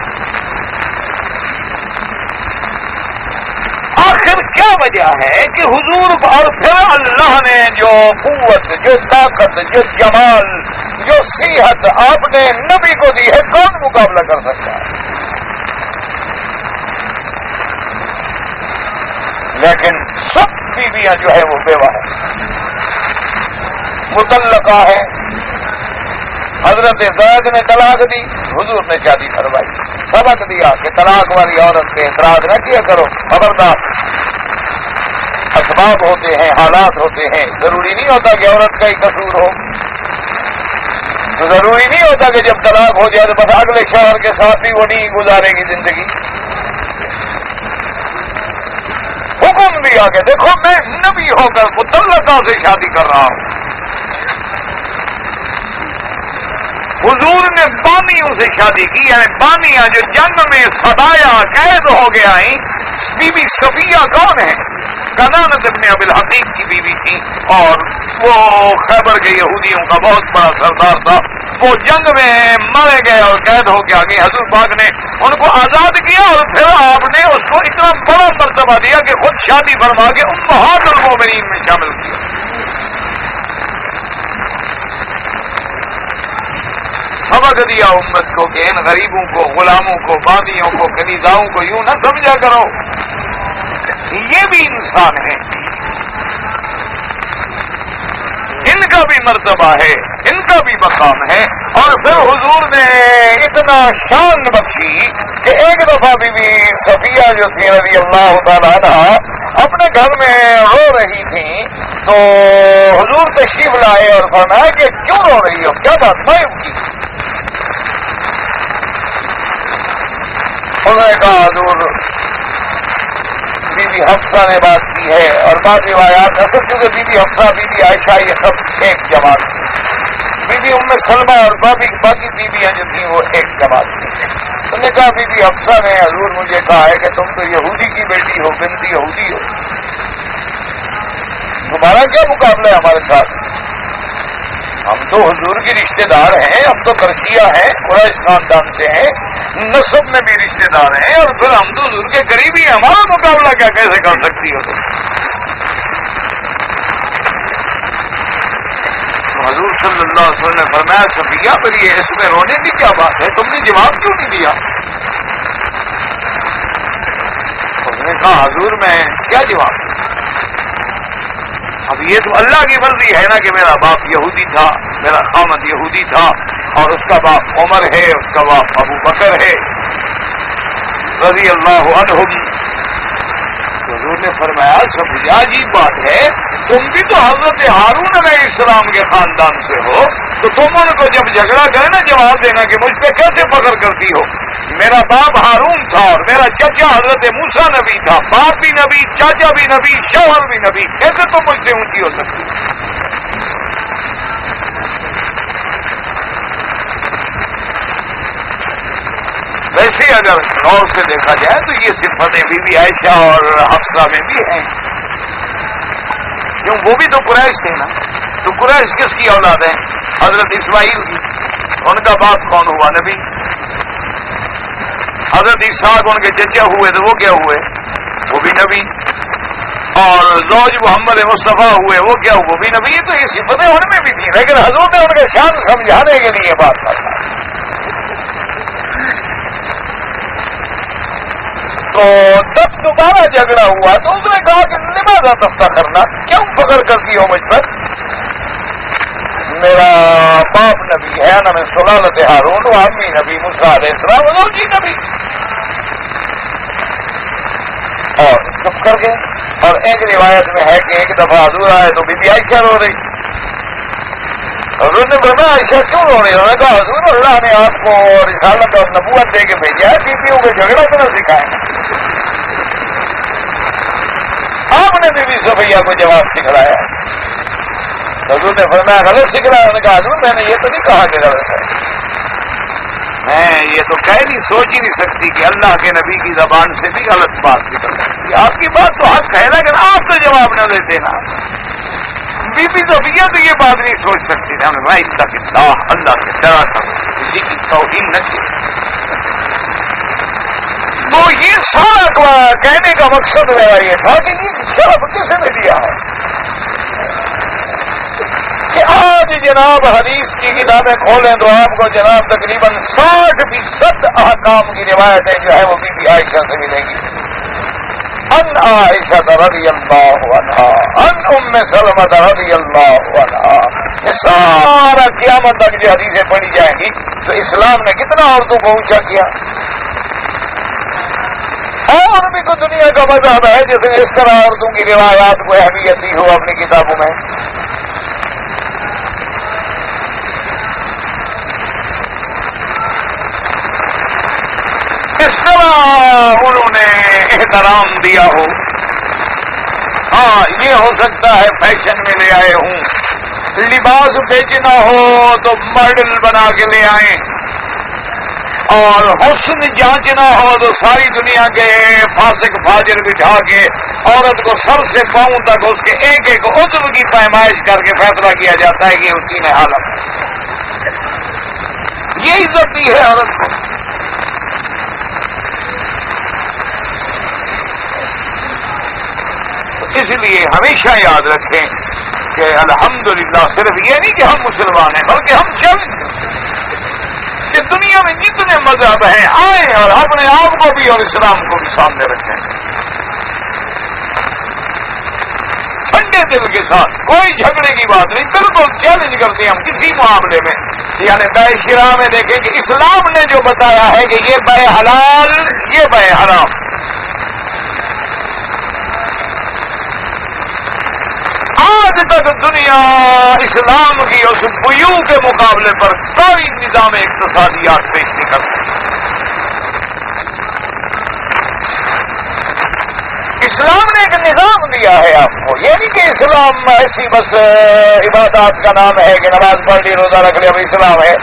آخر کیا وجہ ہے کہ حضور اور پھر اللہ نے جو قوت، جو طاقت، جو جمال، جو صحت آپ نے نبی کو دی ہے، کون مقابلہ کر سکتا ہے؟ لیکن سب بیویاں جو ہے وہ بیوہ ہے، مطلقہ ہے، حضرت زید نے طلاق دی، حضور نے شادی کروائی، سبق دیا کہ طلاق والی عورت پہ اعتراض نہ کیا کرو، خبردار، اسباب ہوتے ہیں، حالات ہوتے ہیں، ضروری نہیں ہوتا کہ عورت کا ہی قصور ہو، تو ضروری نہیں ہوتا کہ جب طلاق ہو جائے تو بس اگلے شوہر کے ساتھ بھی وہ نہیں گزارے گی زندگی۔ حکم دیا کہ دیکھو میں نبی ہو کر مطلقہ سے شادی کر رہا ہوں، حضور نے بانیوں سے شادی کی، یعنی بانیاں جو جنگ میں سدایا قید ہو گیا ہیں۔ بی بی صفیہ کون ہے؟ کنانت ابن ابی الحقیق کی بیوی تھی، اور وہ خیبر کے یہودیوں کا بہت بڑا سردار تھا، وہ جنگ میں مارے گئے اور قید ہو کے آگے حضور پاک نے ان کو آزاد کیا، اور پھر آپ نے اس کو اتنا بڑا مرتبہ دیا کہ خود شادی فرما کے امہات المومنین میں شامل کیا۔ سبق دیا امت کو کہ ان غریبوں کو، غلاموں کو، باندیوں کو، کنیزاؤں کو یوں نہ سمجھا کرو، یہ بھی انسان ہے، ان کا بھی مرتبہ ہے، ان کا بھی مقام ہے۔ اور پھر حضور نے اتنا شان بخشی کہ ایک دفعہ بی بی صفیہ جو تھی رضی اللہ تعالیٰ عنہا اپنے گھر میں رو رہی تھی، تو حضور تشریف لائے اور فرمایا کہ کیوں رو رہی ہو، کیا بات ہے ان کی؟ انہوں نے کہا حضور بی بی حفصہ نے بات کی ہے، اور بعض روایات اصل کیونکہ بی بی حفصہ، بی بی عائشہ یہ سب ایک جماعت تھی، بی بی ام سلمہ اور باقی بیویاں جو تھیں وہ ایک جماعت تھی۔ انہوں نے کہا بی بی حفصہ نے حضور مجھے کہا ہے کہ تم تو یہودی کی بیٹی ہو، بنت یہودی ہو، تمہارا کیا مقابلہ ہے ہمارے ساتھ؟ ہم تو حضور کی رشتہ دار ہیں، ہم تو کرشیہ ہیں، قریش خاندان سے ہیں، نسب میں بھی رشتہ دار ہیں، اور پھر ہم تو حضور کے قریبی ہیں، ہمارا مقابلہ کیا کیسے کر سکتی ہو تم؟ تو حضور صلی اللہ علیہ وسلم نے فرمایا صفیہ پھر یہ اس میں رونے کی کیا بات ہے، تم نے جواب کیوں نہیں دیا؟ اس نے کہا حضور میں کیا جواب؟ اب یہ تو اللہ کی مرضی ہے نا کہ میرا باپ یہودی تھا، میرا خامد یہودی تھا، اور اس کا باپ عمر ہے، اس کا باپ ابو بکر ہے رضی اللہ عنہم۔ تو حضور نے فرمایا سب عجیب بات ہے، تم بھی تو حضرت ہارون علیہ السلام کے خاندان سے ہو، تو تم ان کو جب جھگڑا کرے نا جواب دینا کہ مجھ پہ کیسے فخر کرتی ہو؟ میرا باپ ہارون تھا اور میرا چچا حضرت موسیٰ نبی تھا، باپ بھی نبی، چاچا بھی نبی، شوہر بھی نبی، کیسے تم مجھ سے اونچی ہو سکتی؟ ویسے اگر غور سے دیکھا جائے تو یہ صفتیں بی بی عائشہ اور حفصہ میں بھی ہیں، کیوں وہ بھی تو قریش تھے نا، تو قریش کس کی اولاد ہیں؟ حضرت اسماعیل کی، ان کا باپ کون ہوا؟ نبی۔ حضرت اسحاق ان کے چچا ہوئے تو وہ کیا ہوئے؟ وہ بھی نبی۔ اور زوج محمد مصطفیٰ ہوئے وہ کیا؟ وہ بھی نبی۔ تو یہ صفتیں ان میں بھی تھیں، لیکن حضور نے ان کے شان سمجھانے کے لیے بات کرتا ہے۔ تو جب دوبارہ جھگڑا ہوا تو اس نے کہا کہ لماذا تفتخرنا، کیوں فخر کرتی ہو مجھ پر؟ میرا باپ نبی ہے، نا میں سلالت ہارون، و امی نبی موسیٰ علیہ السلام، حضور کی نبی۔ اور چپ کر گئے۔ اور ایک روایت میں ہے کہ ایک دفعہ حضور آئے تو بی بی عائشہ رو رہی، حضور نے فرمایا عائشہ کیوں رو رہی؟ انہوں نے کہا حضور اللہ نے آپ کو رسالت اور نبوت دے کے بھیجا ہے، بیویوں کو جھگڑا کرنا سکھایا، آپ نے بی بی صفیہ کو جواب سکھلایا۔ حضور نے فرمایا غلط سکھلایا؟ انہوں نے کہا حضور میں نے یہ تو نہیں کہا کہ غلط ہے، میں یہ تو کہہ نہیں، سوچ ہی نہیں سکتی کہ اللہ کے نبی کی زبان سے بھی غلط بات نکل سکتی ہے۔ آپ کی بات تو حق ہے، لیکن آپ تو جواب نہ دیتے نا۔ بی بی صفیہ تو یہ بات نہیں سوچ سکتی تھی، ہمیں بھائی اللہ سے ڈرا کر کسی کی توہین نہ کی۔ تو یہ سارا کہنے کا مقصد میرا یہ تھا کہ یہ شرف کس نے دیا ہے کہ آج جناب حدیث کی کتابیں کھولیں تو آپ کو جناب تقریباً 60% احکام کی روایتیں جو ہے وہ بی بی عائشہ سے ملیں گی۔ ان عائشہ رضی اللہ عنہا، ان ام سلمہ رضی اللہ عنہا، یہ سارا قیامت تک جو حدیثیں پڑھی جائیں گی تو اسلام نے کتنا عورتوں کو اونچا کیا. اور بھی تو دنیا کا مذہب ہے جس نے اس طرح عورتوں کی روایات کو اہمیت دی ہو اپنی کتابوں میں. اس طرح انہوں نے احترام دیا ہو. ہاں یہ ہو سکتا ہے فیشن میں لے آئے ہوں, لباس بیچنا ہو تو ماڈل بنا کے لے آئیں, اور حسن جانچنا ہو تو ساری دنیا کے فاسق فاجر بٹھا کے عورت کو سر سے پاؤں تک اس کے ایک ایک عضو کی پیمائش کر کے فیصلہ کیا جاتا ہے کہ اسی میں حالت یہ عزت دی ہے عورت کو. اس لیے ہمیشہ یاد رکھیں کہ الحمدللہ صرف یہ نہیں کہ ہم مسلمان ہیں بلکہ ہم چیلنج کہ دنیا میں جتنے مذہب ہیں آئیں اور اپنے آپ کو بھی اور اسلام کو بھی سامنے رکھیں ٹھنڈے دل کے ساتھ. کوئی جھگڑے کی بات نہیں, بالکل چیلنج کرتے ہیں ہم کسی معاملے میں. یعنی بے شرا میں دیکھیں کہ اسلام نے جو بتایا ہے کہ یہ بے حلال یہ بے حرام, آج تک دنیا اسلام کی اس بیوع کے مقابلے پر کوئی نظام اقتصادیات پیش نہیں کر سکتی. اسلام نے ایک نظام دیا ہے آپ کو. یہ نہیں کہ اسلام ایسی بس عبادات کا نام ہے کہ نماز پڑھ لی روزہ رکھ لیا اب اسلام ہے.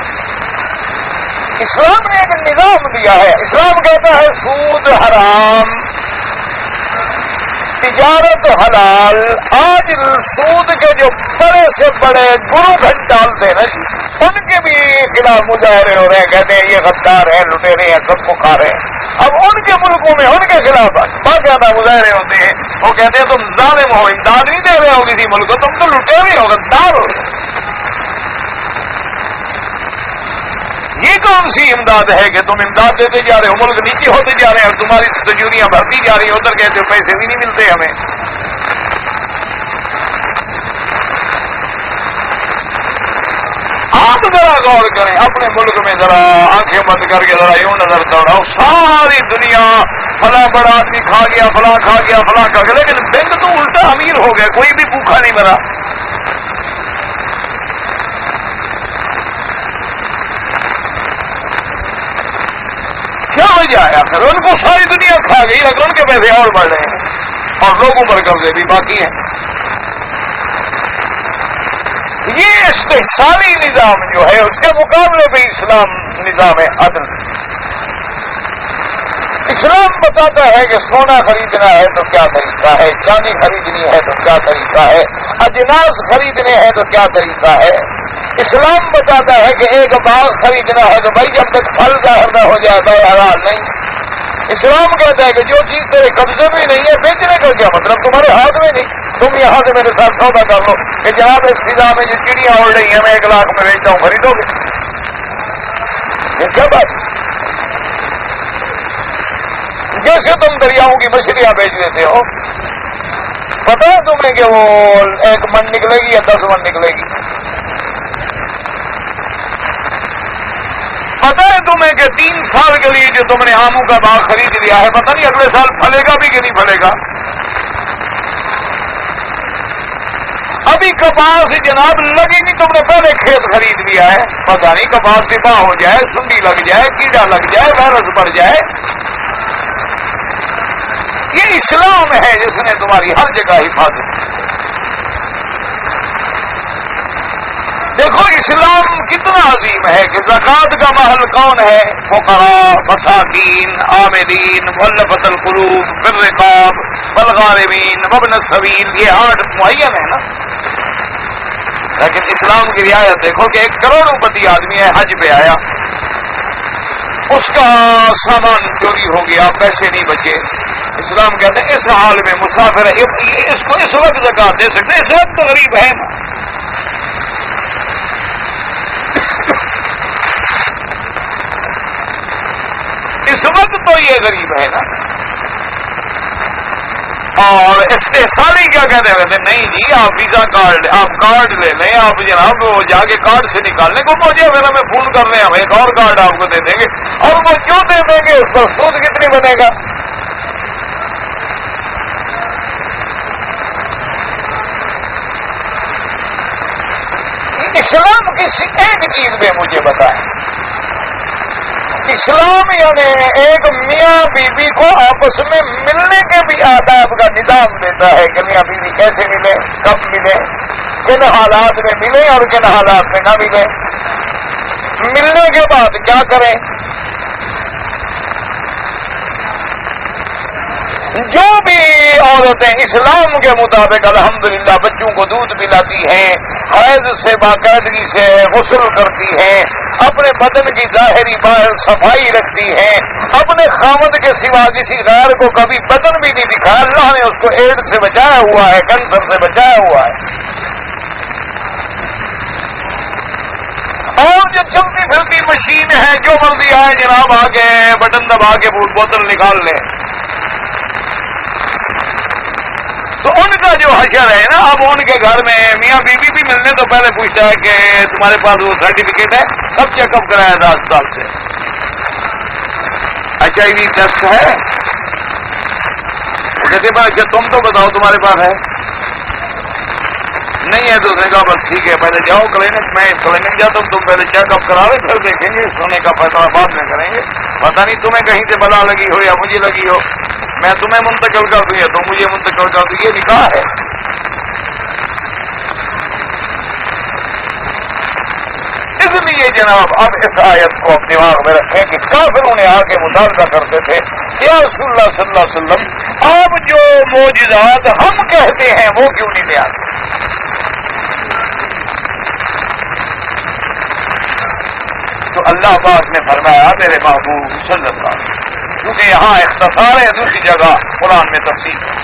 اسلام نے ایک نظام دیا ہے. اسلام کہتا ہے سود حرام, تجارت حلال. آج سود کے جو بڑے سے بڑے گرو گھٹ ڈالتے ہیں نا جی, ان کے بھی خلاف مظاہرے ہو رہے ہیں, کہتے ہیں یہ غدار ہیں, لٹیرے ہیں, سب کو کھا رہے ہیں. اب ان کے ملکوں میں ان کے خلاف باقاعدہ مظاہرے ہوتے ہیں. وہ کہتے ہیں تم ظالم ہو, امداد نہیں دے رہے ہو کسی ملک کو, تم تو لٹیرے ہو, غدار ہو. یہ کون سی امداد ہے کہ تم امداد دیتے جا رہے ہو, ملک نیچے ہوتے جا رہے ہیں اور تمہاری تجوریاں بھرتی جا رہی ہیں, ادھر کہتے ہو پیسے بھی نہیں ملتے ہمیں. آپ ذرا غور کریں اپنے ملک میں, ذرا آنکھیں بند کر کے ذرا یوں نظر دوڑاؤ. ساری دنیا فلاں بڑا آدمی کھا گیا, فلاں کھا گیا, فلاں کھا گیا, لیکن بینک تو الٹا امیر ہو گیا, کوئی بھی بھوکا نہیں مرا. کیا وجہ ہے آخر؟ ان کو ساری دنیا کھا گئی لیکن ان کے پیسے اور بڑھ رہے ہیں اور لوگوں پر قبضے بھی باقی ہیں. یہ استحصالی نظام جو ہے اس کے مقابلے میں اسلام نظام عدل. اسلام بتاتا ہے کہ سونا خریدنا ہے تو کیا طریقہ ہے, چاندی خریدنی ہے تو کیا طریقہ ہے, اجناس خریدنے ہیں تو کیا طریقہ ہے. اسلام بتاتا ہے کہ ایک باغ خریدنا ہے تو بھائی جب تک پھل ظاہر نہ ہو جائے تو حلال نہیں. اسلام کہتا ہے کہ جو چیز تیرے قبضے میں نہیں ہے بیچنے کا کیا مطلب, تمہارے ہاتھ میں نہیں, تم یہاں سے میرے ساتھ سودا کر لو کہ جناب اس فضا میں جو چڑیاں اڑ رہی ہیں میں 1 لاکھ میں بیچتا ہوں, خریدو گے؟ یہ کیا بات؟ جیسے تم دریاؤں کی مچھلیاں بیچ دیتے ہو, پتہ ہے تمہیں کہ وہ 1 من نکلے گی یا 10 من نکلے گی؟ پتہ ہے تمہیں کہ 3 سال کے لیے جو تم نے آموں کا باغ خرید لیا ہے پتہ نہیں اگلے سال پھلے گا بھی کہ نہیں پھلے گا. ابھی کپاس جناب لگی نہیں, تم نے پہلے کھیت خرید لیا ہے, پتہ نہیں کپاس سپاہ ہو جائے, سنڈی لگ جائے, کیڑا لگ جائے, وائرس بڑھ جائے. یہ اسلام ہے جس نے تمہاری ہر جگہ حفاظت کی. دیکھو اسلام کتنا عظیم ہے کہ زکوٰۃ کا محل کون ہے؟ فقراء, مساکین, عاملین, مؤلفۃ القلوب, فی الرقاب, والغارمین, وابن السبیل. یہ 8 معین ہے نا. لیکن اسلام کی رعایت دیکھو کہ 1 کروڑپتی آدمی ہے, حج پہ آیا, اس کا سامان چوری ہو گیا, پیسے نہیں بچے. اسلام کہتے ہیں اس حال میں مسافر ہے, اس کو اس وقت زکوٰۃ دے سکتے, اس وقت تو غریب ہے نا. اس وقت تو یہ غریب ہے نا. اور استحصالی کیا کہتے ہیں؟ نہیں جی آپ ویزا کارڈ، آپ کارڈ لے لیں، آپ جناب وہ جا کے کارڈ سے نکال لیں، کو مجھے پھر ہمیں فون کر لیں، ہم ایک اور کارڈ آپ کو دے دیں گے، اور وہ جو دے دیں گے اس پر سود کتنی بنے گا؟ اسلام کسی ایک چیز میں مجھے بتائیں، اسلام یعنی ایک میاں بیوی کو آپس میں ملنے کے بھی آداب کا نظام دیتا ہے کہ میاں بیوی کیسے ملے، کب ملے، کن حالات میں ملے اور کن حالات میں نہ ملے، ملنے کے بعد کیا کریں۔ جو بھی عورتیں اسلام کے مطابق الحمدللہ بچوں کو دودھ پلاتی ہیں، حیض سے باقاعدگی سے غسل کرتی ہیں، اپنے بدن کی ظاہری باہر صفائی رکھتی ہیں، اپنے خامد کے سوا کسی غیر کو کبھی بدن بھی نہیں دکھایا، اللہ نے اس کو ایڈز سے بچایا ہوا ہے، کینسر سے بچایا ہوا ہے، اور جو چلتی پھرتی مشین ہے، جو مرضی آئے جناب آگے بٹن دبا کے بوتل نکال لیں، تو ان کا جو حشر ہے نا، اب ان کے گھر میں میاں بیوی بھی ملنے تو پہلے پوچھتا ہے کہ تمہارے پاس وہ سرٹیفکیٹ ہے، کب چیک اپ کرایا تھا اسپتال سے، HIV ٹیسٹ ہے، کہتے ہیں اچھا تم تو بتاؤ تمہارے پاس ہے، نہیں ہے تو اس نے کہا بس ٹھیک ہے پہلے جاؤ کلینک، میں کلینک جاتا ہوں، تم پہلے چیک اپ کرا لیں، پھر دیکھیں گے، سونے کا فیصلہ بعد میں کریں گے، پتہ نہیں تمہیں کہیں سے بلا لگی ہو یا مجھے لگی ہو، میں تمہیں منتقل کر دوں یا تم مجھے منتقل کر دوں، یہ نکاح ہے۔ اس لیے جناب اب اس آیت کو اپنے دماغ میں رکھیں کہ کافروں نے آ کے مطالبہ کرتے تھے یا رسول اللہ صلی اللہ علیہ وسلم آپ جو معجزات ہم کہتے ہیں وہ کیوں نہیں لے آتے؟ تو اللہ پاک نے فرمایا میرے محبوب صلی اللہ علیہ وسلم، کیونکہ یہاں اختصار ہے، دوسری جگہ قرآن میں تفصیل ہے،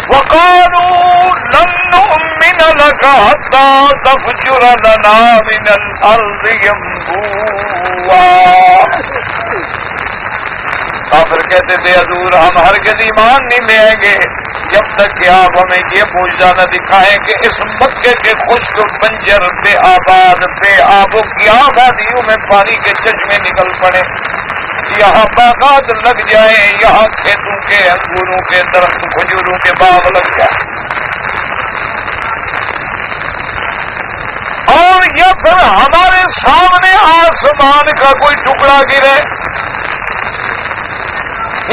وَقَالُوا لَن نُؤْمِنَ لَكَ حَتَّى تَفْجُرَ لَنَا مِنَ الْأَرْضِ يَنبُوعًا۔ کافر کہتے تھے حضور ہم ہرگز ایمان نہیں لے آئیں گے جب تک کہ آپ ہمیں یہ معجزہ نہ دکھائیں کہ اس مکے کے خشک بنجر پہ آباد پہ آب و گیا وادیوں میں پانی کے چشمے نکل پڑے، یہاں باغات لگ جائیں، یہاں کھیتوں کے انگوروں کے درخت کھجوروں کے باغ لگ جائیں، اور یا پھر ہمارے سامنے آسمان کا کوئی ٹکڑا گرے،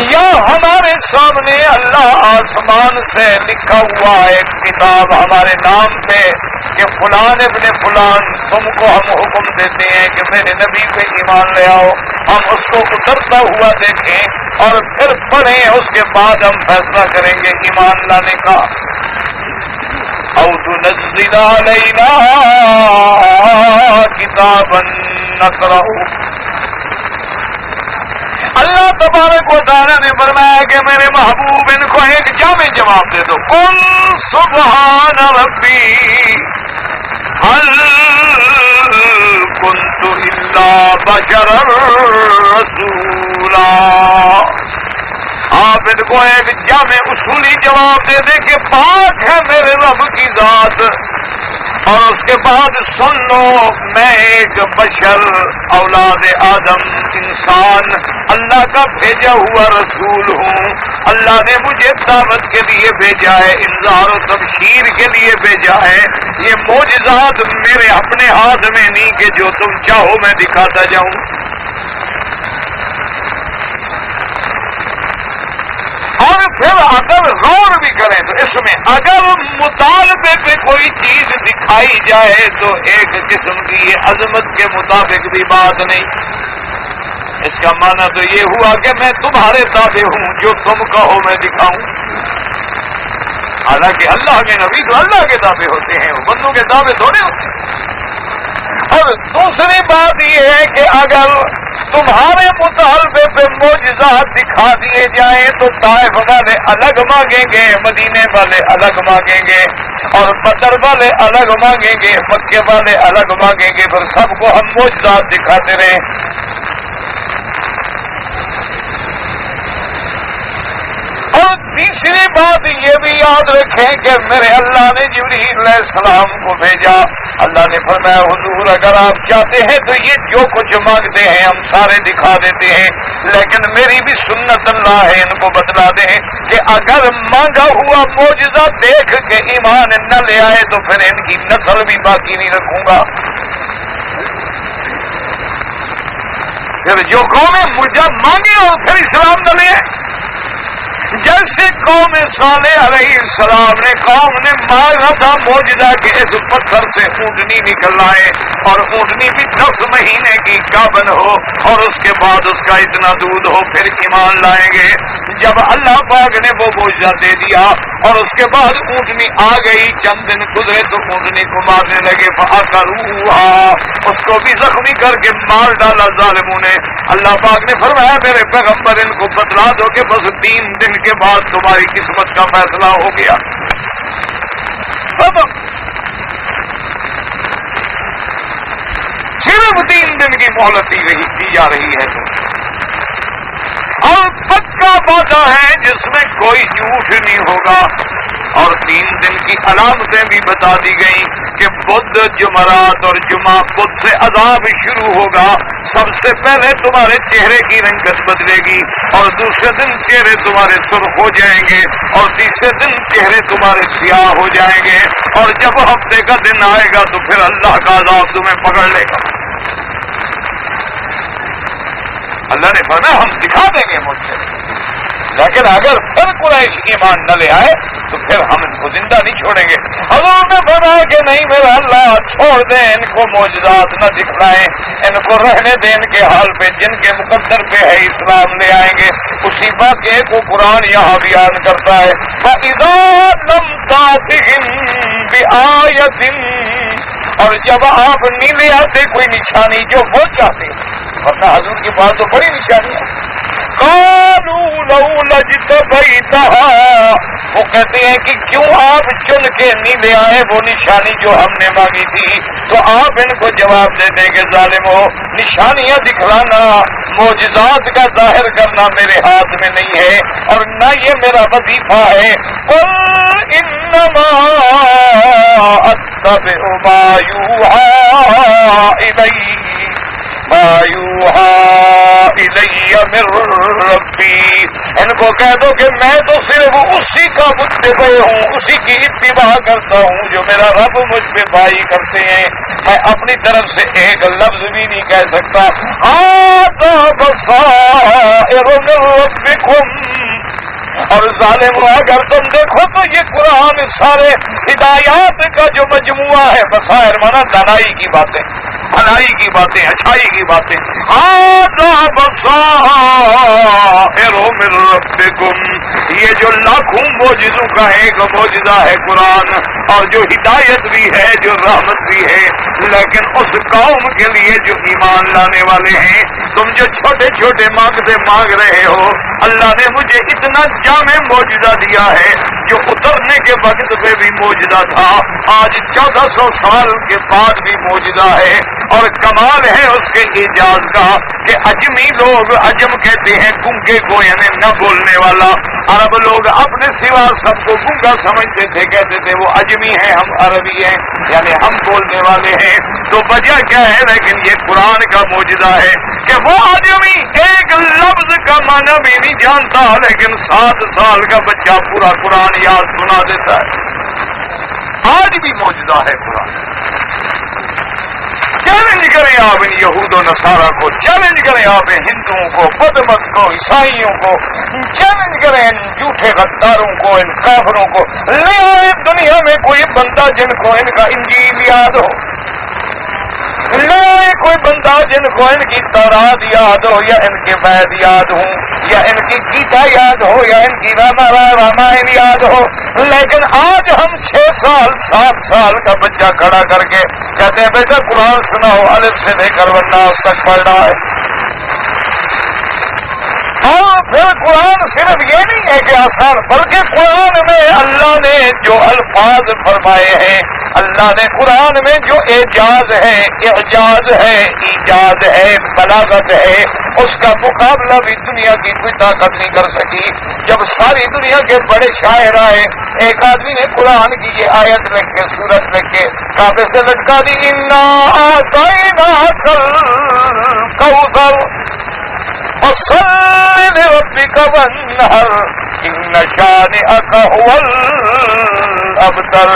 یا ہمارے سامنے اللہ آسمان سے لکھا ہوا ایک کتاب ہمارے نام پہ کہ فلان ابن فلان تم کو ہم حکم دیتے ہیں کہ میرے نبی پہ ایمان لے آؤ، ہم اس کو اترتا ہوا دیکھیں اور پھر پڑھیں، اس کے بعد ہم فیصلہ کریں گے ایمان لانے کا۔ او تنزل علینا کتابا نقرأہ، اللہ تبارک و تعالیٰ نے فرمایا کہ میرے محبوب ان کو ایک جامع جواب دے دو، قل سبحان ربی هل كنت الا بشرا رسولا۔ آپ ان کو ایک جامع اصولی جواب دے دیں کہ پاک ہے میرے رب کی ذات، اور اس کے بعد سن لو میں ایک بشر اولاد آدم انسان اللہ کا بھیجا ہوا رسول ہوں، اللہ نے مجھے دعوت کے لیے بھیجا ہے، انذار و تبشیر کے لیے بھیجا ہے، یہ معجزات میرے اپنے ہاتھ میں نہیں کہ جو تم چاہو میں دکھاتا جاؤں۔ اور پھر اگر غور بھی کریں تو اس میں اگر مطالبے پہ کوئی چیز دکھائی جائے تو ایک قسم کی یہ عظمت کے مطابق بھی بات نہیں، اس کا معنی تو یہ ہوا کہ میں تمہارے تابع ہوں، جو تم کہو میں دکھاؤں، حالانکہ اللہ کے نبی تو اللہ کے تابع ہوتے ہیں، وہ بندوں کے تابع تھوڑے ہوتے ہیں۔ اور دوسری بات یہ ہے کہ اگر تمہارے مطالبے پہ معجزات دکھا دیے جائیں تو طائف والے الگ مانگیں گے، مدینے والے الگ مانگیں گے، اور بدر والے الگ مانگیں گے، مکے والے الگ مانگیں گے، پھر سب کو ہم معجزات دکھاتے رہیں۔ اور تیسری بات یہ بھی یاد رکھیں کہ میرے اللہ نے جبریل علیہ السلام کو بھیجا. اللہ نے فرمایا حضور اگر آپ چاہتے ہیں تو یہ جو کچھ مانگتے ہیں ہم سارے دکھا دیتے ہیں, لیکن میری بھی سنت اللہ ہے ان کو بتلا دیں کہ اگر مانگا ہوا معجزہ دیکھ کے ایمان نہ لے آئے تو پھر ان کی نسل بھی باقی نہیں رکھوں گا. پھر جو قومیں مجھے مانگے اور پھر اسلام نہ لے, جیسے قوم صالح علیہ السلام نے قوم نے مانگا تھا معجزہ کہ اس پتھر سے اونٹنی نکل آئے اور اونٹنی بھی 10 مہینے کی گابن ہو اور اس کے بعد اس کا اتنا دودھ ہو پھر ایمان لائیں گے. جب اللہ پاک نے وہ معجزہ دے دیا اور اس کے بعد اونٹنی آ گئی, چند دن گزرے تو اونٹنی کو مارنے لگے, فَأَكَلُوهَا اس کو بھی زخمی کر کے مار ڈالا ظالموں نے. اللہ پاک نے فرمایا میرے پیغمبر ان کو بتلا دو کہ بس 3 دن کے بعد تمہاری قسمت کا فیصلہ ہو گیا. صرف 3 دن کی مہلت دی جا رہی ہے اور پکا وعدہ ہے جس میں کوئی جھوٹ نہیں ہوگا. اور 3 دن کی علامتیں بھی بتا دی گئی کہ بدھ جمعرات اور جمعہ بدھ سے عذاب شروع ہوگا. سب سے پہلے تمہارے چہرے کی رنگت بدلے گی اور دوسرے دن چہرے تمہارے سرخ ہو جائیں گے اور تیسرے دن چہرے تمہارے سیاہ ہو جائیں گے اور جب ہفتے کا دن آئے گا تو پھر اللہ کا عذاب تمہیں پکڑ لے گا. اللہ نے فرمایا ہم دکھا دیں گے مجھ سے, لیکن اگر پھر قریش ایمان نہ لے آئے تو پھر ہم ان کو زندہ نہیں چھوڑیں گے. حضور نے فرمایا کہ نہیں میرا اللہ چھوڑ دیں, ان کو معجزات نہ دکھلائیں, ان کو رہنے دیں ان کے حال پہ جن کے مقدر پہ ہے اسلام لے آئیں گے. اسی واقعے کو قرآن یہاں بیان کرتا ہے فَإِذَا لَمْ تَأْتِهِمْ بِآيَةٍ اور جب آپ نہیں لے آتے کوئی نشانی جو وہ چاہتے, ورنہ حضور کے پاس تو بڑی نشانی ہے. قالوا لولا اجتبيتها وہ کہتے ہیں کہ کیوں آپ چن کے نہیں لے آئے وہ نشانی جو ہم نے مانگی تھی. تو آپ ان کو جواب دے دیں کہ ظالمو نشانیاں دکھلانا معجزات کا ظاہر کرنا میرے ہاتھ میں نہیں ہے اور نہ یہ میرا وظیفہ ہے. قل انما اتبع ما يوحى الی من ربی. ان کو کہہ دو کہ میں تو صرف اسی کا متبع ہوں, اسی کی اتباع کرتا ہوں جو میرا رب مجھ پہ بھائی کرتے ہیں. میں اپنی طرف سے ایک لفظ بھی نہیں کہہ سکتا. ھذا بصائر من ربکم اور ظالم اگر تم دیکھو تو یہ قرآن سارے ہدایات کا جو مجموعہ ہے, بصائر مانا دانائی کی باتیں, بھلائی کی باتیں, اچھائی کی باتیں. ھذا بصائر من ربکم یہ جو لاکھوں معجزوں کا ایک معجزہ ہے قرآن اور جو ہدایت بھی ہے جو رحمت بھی ہے. لیکن اس قوم کے لیے جو ایمان لانے والے ہیں, تم جو چھوٹے چھوٹے مانگتے مانگ رہے ہو, اللہ نے مجھے اتنا جامع معجزہ دیا ہے جو اترنے کے وقت پہ بھی معجزہ تھا, آج 1400 سال کے بعد بھی معجزہ ہے. اور کمال ہے اس کے اعجاز کا کہ اجمی لوگ, اجم کہتے ہیں گنگے کو یعنی نہ بولنے والا, عرب لوگ اپنے سوا سب کو گنگا سمجھتے تھے, کہتے تھے وہ اجمی ہیں ہم عربی ہیں یعنی ہم بولنے والے ہیں. تو وجہ کیا ہے, لیکن یہ قرآن کا معجزہ ہے کہ وہ آدمی ایک لفظ کا معنی بھی نہیں جانتا لیکن 7 سال کا بچہ پورا قرآن یاد سنا دیتا ہے. آج بھی معجزہ ہے قرآن. چیلنج کریں آپ ان یہود و نصارہ کو, چیلنج کریں آپ ہندوؤں کو, بدمت کو, عیسائیوں کو, چیلنج کریں ان جھوٹے غداروں کو, ان کافروں کو. لے آئے دنیا میں کوئی بندہ جن کو ان کا انجیل یاد ہو, لے آئے کوئی بندہ جن کو ان کی تورات یاد ہو یا ان کے وید یاد ہوں یا ان کی گیتا یاد ہو یا ان کی رامائن یاد ہو. لیکن آج ہم 6 سال 7 سال کا بچہ کھڑا کر کے کہتے ہیں بیٹا قرآن سناؤ, الف سے لے کر والناس تک پڑھ رہا ہے. اور پھر قرآن صرف یہ نہیں ہے کہ آسان, بلکہ قرآن میں اللہ نے جو الفاظ فرمائے ہیں, اللہ نے قرآن میں جو اعجاز ہے, ایجاز ہے, بلاغت ہے, اس کا مقابلہ بھی دنیا کی کوئی طاقت نہیں کر سکی. جب ساری دنیا کے بڑے شاعر آئے, ایک آدمی نے قرآن کی یہ آیت لکھ کے, سورت لکھ کے کعبے سے لٹکا دی, انا اعطیناک الکوثر فصل لربک وانحر ان شانئک هو الابتر.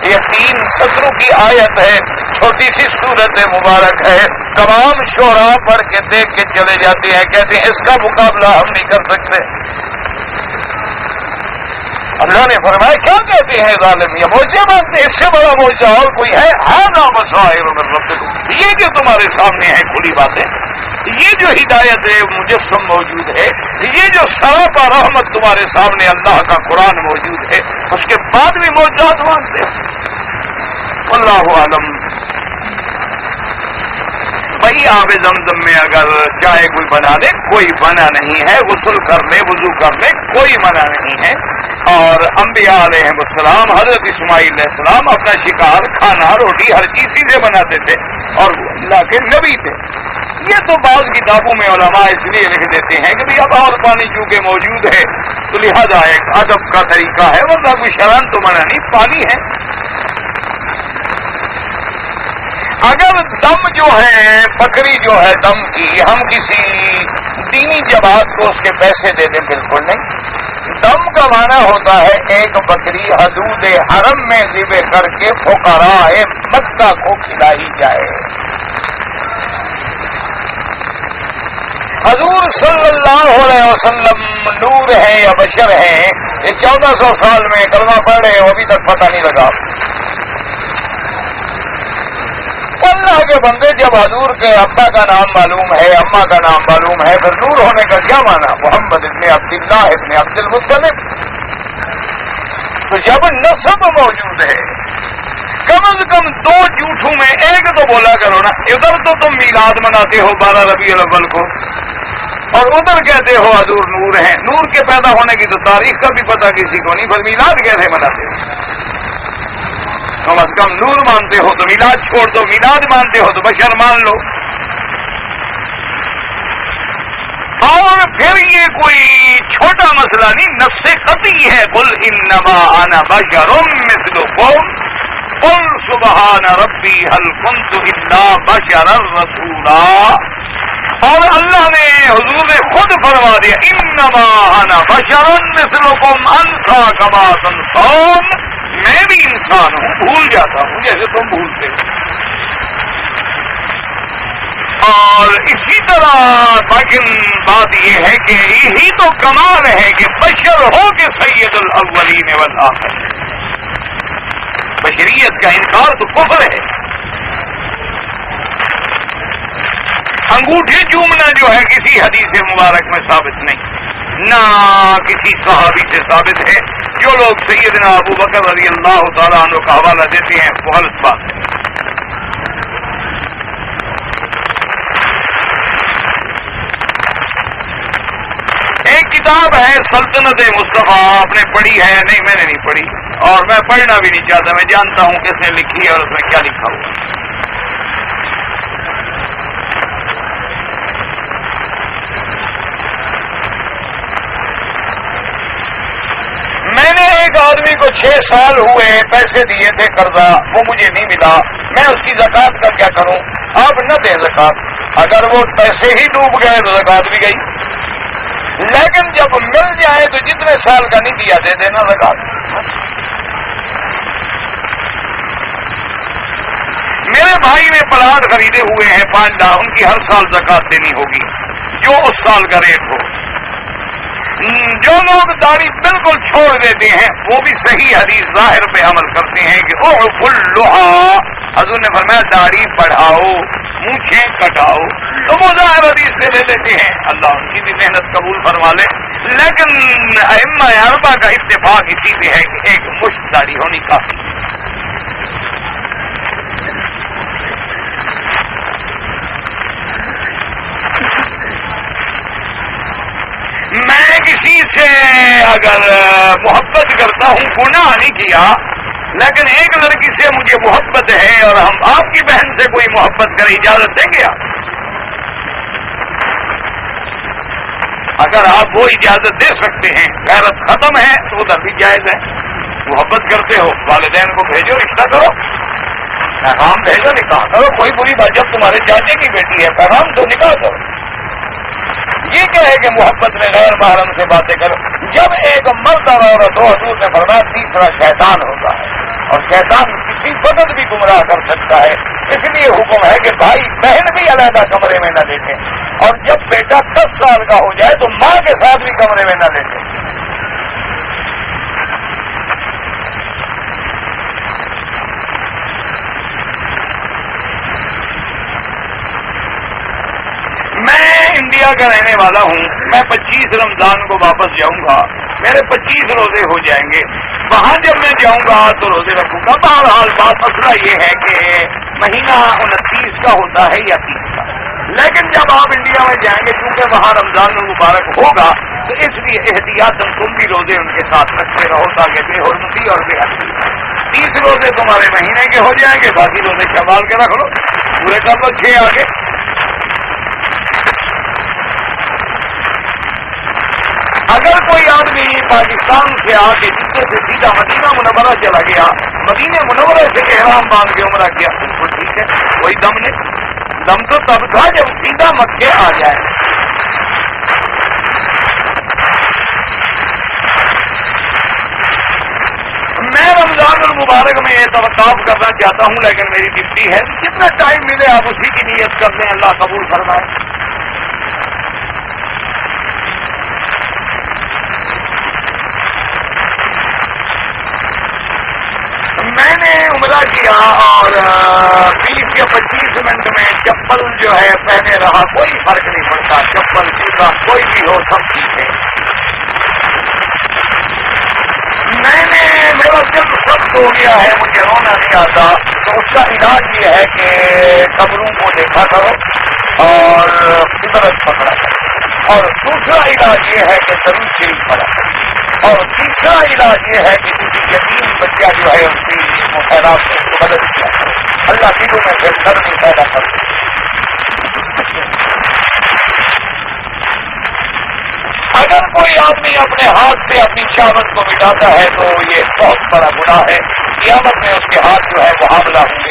یہ 3 سطروں کی آیت ہے, چھوٹی سی سورت مبارک ہے. تمام شعراء پڑھ کے دیکھ کے چلے جاتے ہیں, کہتے ہیں اس کا مقابلہ ہم نہیں کر سکتے. اللہ نے فرمایا کیا کہتے ہیں ظالم, یہ موجے مانتے, اس سے بڑا موجہ اور کوئی ہے؟ ھذا بصائر من ربکم, یہ جو تمہارے سامنے ہے کھلی باتیں, یہ جو ہدایت مجسم موجود ہے, یہ جو سراپا رحمت تمہارے سامنے اللہ کا قرآن موجود ہے, اس کے بعد بھی موجات مانتے ہیں. واللہ عالم. بھائی آب زمزم میں اگر چاہے کوئی بنا لے, کوئی منع نہیں ہے. غسل کر لے, وضو کر لے, کوئی منع نہیں ہے. اور انبیاء علیہ السلام, حضرت اسماعیل علیہ السلام اپنا شکار, کھانا, روٹی, ہر چیز سے بناتے تھے اور وہ اللہ کے نبی تھے. یہ تو بعض کتابوں میں علماء اس لیے لکھ دیتے ہیں کہ اب اور پانی چونکہ موجود ہے تو لہذا ایک ادب کا طریقہ ہے, ورنہ کوئی شران تو منع نہیں, پانی ہے. اگر دم جو ہے, بکری جو ہے دم کی, ہم کسی دینی جماعت کو اس کے پیسے دے دیں, بالکل نہیں. دم کا معنی ہوتا ہے ایک بکری حدود حرم میں ذبح کر کے فقراء مکہ کو کھلائی جائے. حضور صلی اللہ علیہ وسلم نور ہے یا بشر ہیں, یہ 1400 سال میں کلمہ پڑھ رہے ہیں, ابھی تک پتہ نہیں لگا. اللہ کے بندے, جب حضور کے ابا کا نام معلوم ہے, اماں کا نام معلوم ہے, پھر نور ہونے کا کیا معنی؟ محمد ابن عبداللہ ابن عبد المطلب. تو جب نسب موجود ہے, کم از کم 2 جھوٹوں میں ایک تو بولا کرو نا. ادھر تو تم میلاد مناتے ہو 12 ربیع الاول کو, اور ادھر کہتے ہو حضور نور ہیں. نور کے پیدا ہونے کی تو تاریخ کا بھی پتہ کسی کو نہیں, پھر میلاد کیسے مناتے ہو؟ کم از کم نور مانتے ہو تو میلاد چھوڑ دو, میلاد مانتے ہو تو بشر مان لو. اور پھر یہ کوئی چھوٹا مسئلہ نہیں, نص قطعی ہے. قل انما انا بشر مثلکم قل سبحان ربی هل كنت الا بشرا رسولا. اور اللہ نے, حضور نے خود فرما دیا, انما انا بشر مثلکم انسا کما تنسون, میں بھی انسان ہوں, بھول جاتا ہوں جیسے تم بھولتے ہو. اور اسی طرح لیکن بات یہ ہے کہ یہی تو کمال ہے کہ بشر ہو کے سید الاولین والآخرین. بشریت کا انکار تو کفر ہے. انگوٹھے چومنا جو ہے کسی حدیث مبارک میں ثابت نہیں, نہ کسی صحابی سے ثابت ہے. جو لوگ سیدنا ابو بکر رضی اللہ تعالیٰ عنہ کا حوالہ دیتے ہیں وہ غلط بات ہے. ایک کتاب ہے سلطنت مصطفیٰ, آپ نے پڑھی ہے؟ نہیں, میں نے نہیں پڑھی, اور میں پڑھنا بھی نہیں چاہتا. میں جانتا ہوں کس نے لکھی ہے اور اس میں کیا لکھا ہوا. میں نے ایک آدمی کو 6 سال ہوئے پیسے دیے تھے قرضہ, وہ مجھے نہیں ملا. میں اس کی زکوٰۃ کا کیا کروں؟ آپ نہ دیں زکوٰۃ. اگر وہ پیسے ہی ڈوب گئے تو زکوٰۃ بھی گئی, لیکن جب مل جائے تو جتنے سال کا نہیں دیا دے دینا زکوٰۃ. میرے بھائی نے پلاٹ خریدے ہوئے ہیں 5 لاکھ, ان کی ہر سال زکوٰۃ دینی ہوگی جو اس سال کا ریٹ ہو. جو لوگ داڑھی بالکل چھوڑ دیتے ہیں وہ بھی صحیح حدیث ظاہر پہ عمل کرتے ہیں کہ اعفوا اللحى, حضور نے فرمایا داڑھی بڑھاؤ, مونچھیں کٹاؤ, تو وہ ظاہر حدیث سے لے لیتے ہیں. اللہ ان کی بھی محنت قبول فرما لے. لیکن ائمہ اربعہ کا اتفاق اسی پہ ہے کہ ایک مشت داڑھی ہونی کافی. میں کسی سے اگر محبت کرتا ہوں, گناہ نہیں کیا, لیکن ایک لڑکی سے مجھے محبت ہے اور ہم آپ کی بہن سے کوئی محبت کرے, اجازت دیں گے آپ؟ اگر آپ وہ اجازت دے سکتے ہیں، غیرت ختم ہے تو ادھر بھی جائز ہے. محبت کرتے ہو والدین کو بھیجو، رشتہ کرو، پیغام بھیجو، نکاح کرو، کوئی بری بات. جب تمہارے چاچے کی بیٹی ہے پیغام تو نکاح کرو. یہ کیا ہے کہ محبت میں غیر محرم سے باتیں کرو؟ جب ایک مرد اور عورت ہو، حضور نے فرمایا تیسرا شیطان ہوتا ہے، اور شیطان کسی وقت بھی گمراہ کر سکتا ہے. اس لیے حکم ہے کہ بھائی بہن بھی علیحدہ کمرے میں نہ لیٹیں، اور جب بیٹا 10 سال کا ہو جائے تو ماں کے ساتھ بھی کمرے میں نہ لیٹیں. میں انڈیا کا رہنے والا ہوں. میں 25 رمضان کو واپس جاؤں گا. میرے 25 روزے ہو جائیں گے. وہاں جب میں جاؤں گا تو روزے رکھوں گا. بہرحال بات مسئلہ یہ ہے کہ مہینہ 29 کا ہوتا ہے یا 30 کا. لیکن جب آپ انڈیا میں جائیں گے کیونکہ وہاں رمضان المبارک ہوگا تو اس لیے احتیاط تم بھی روزے ان کے ساتھ رکھتے رہو تاکہ بے حرمتی اور بے حدی. 30 روزے تمہارے مہینے کے ہو جائیں گے، باقی روزے شوال کے رکھ لو، پورے کر لو 6 آگے. اگر کوئی آدمی پاکستان سے آ کے جدے سے سیدھا مدینہ منورہ چلا گیا، مدینہ منورہ سے احرام باندھ کے عمرہ کیا، بالکل ٹھیک ہے، کوئی دم نہیں. دم تو تب تھا جب سیدھا مکے آ جائے. میں رمضان المبارک میں اعتکاف کرنا چاہتا ہوں، لیکن میری ڈیوٹی ہے جتنا ٹائم ملے آپ اسی کی نیت کر دیں، اللہ قبول فرمائے. میں نے عمرہ کیا اور 20 یا 25 منٹ میں چپل جو ہے پہنے رہا، کوئی فرق نہیں پڑتا، چپل جوتا کوئی بھی ہو سب ٹھیک ہے. میرا دل سخت ہو گیا ہے، مجھے رونا نہیں آتا. تو اس کا علاج یہ ہے کہ قبروں کو دیکھا کرو اور فطرت پکڑا کرو، اور دوسرا علاج یہ ہے کہ درود شریف پڑھا کرو، اور تیسرا علاج یہ ہے کہ کسی یتیم بچہ جو ہے اس کی خیرات سے مدد کیا کرو. اللہ دلوں میں پھر نرمی پیدا کرو. اگر کوئی آدمی اپنے ہاتھ سے اپنی شہوت کو مٹاتا ہے تو یہ بہت بڑا گناہ ہے. قیامت میں اس کے ہاتھ جو ہے وہ حاملہ ہوں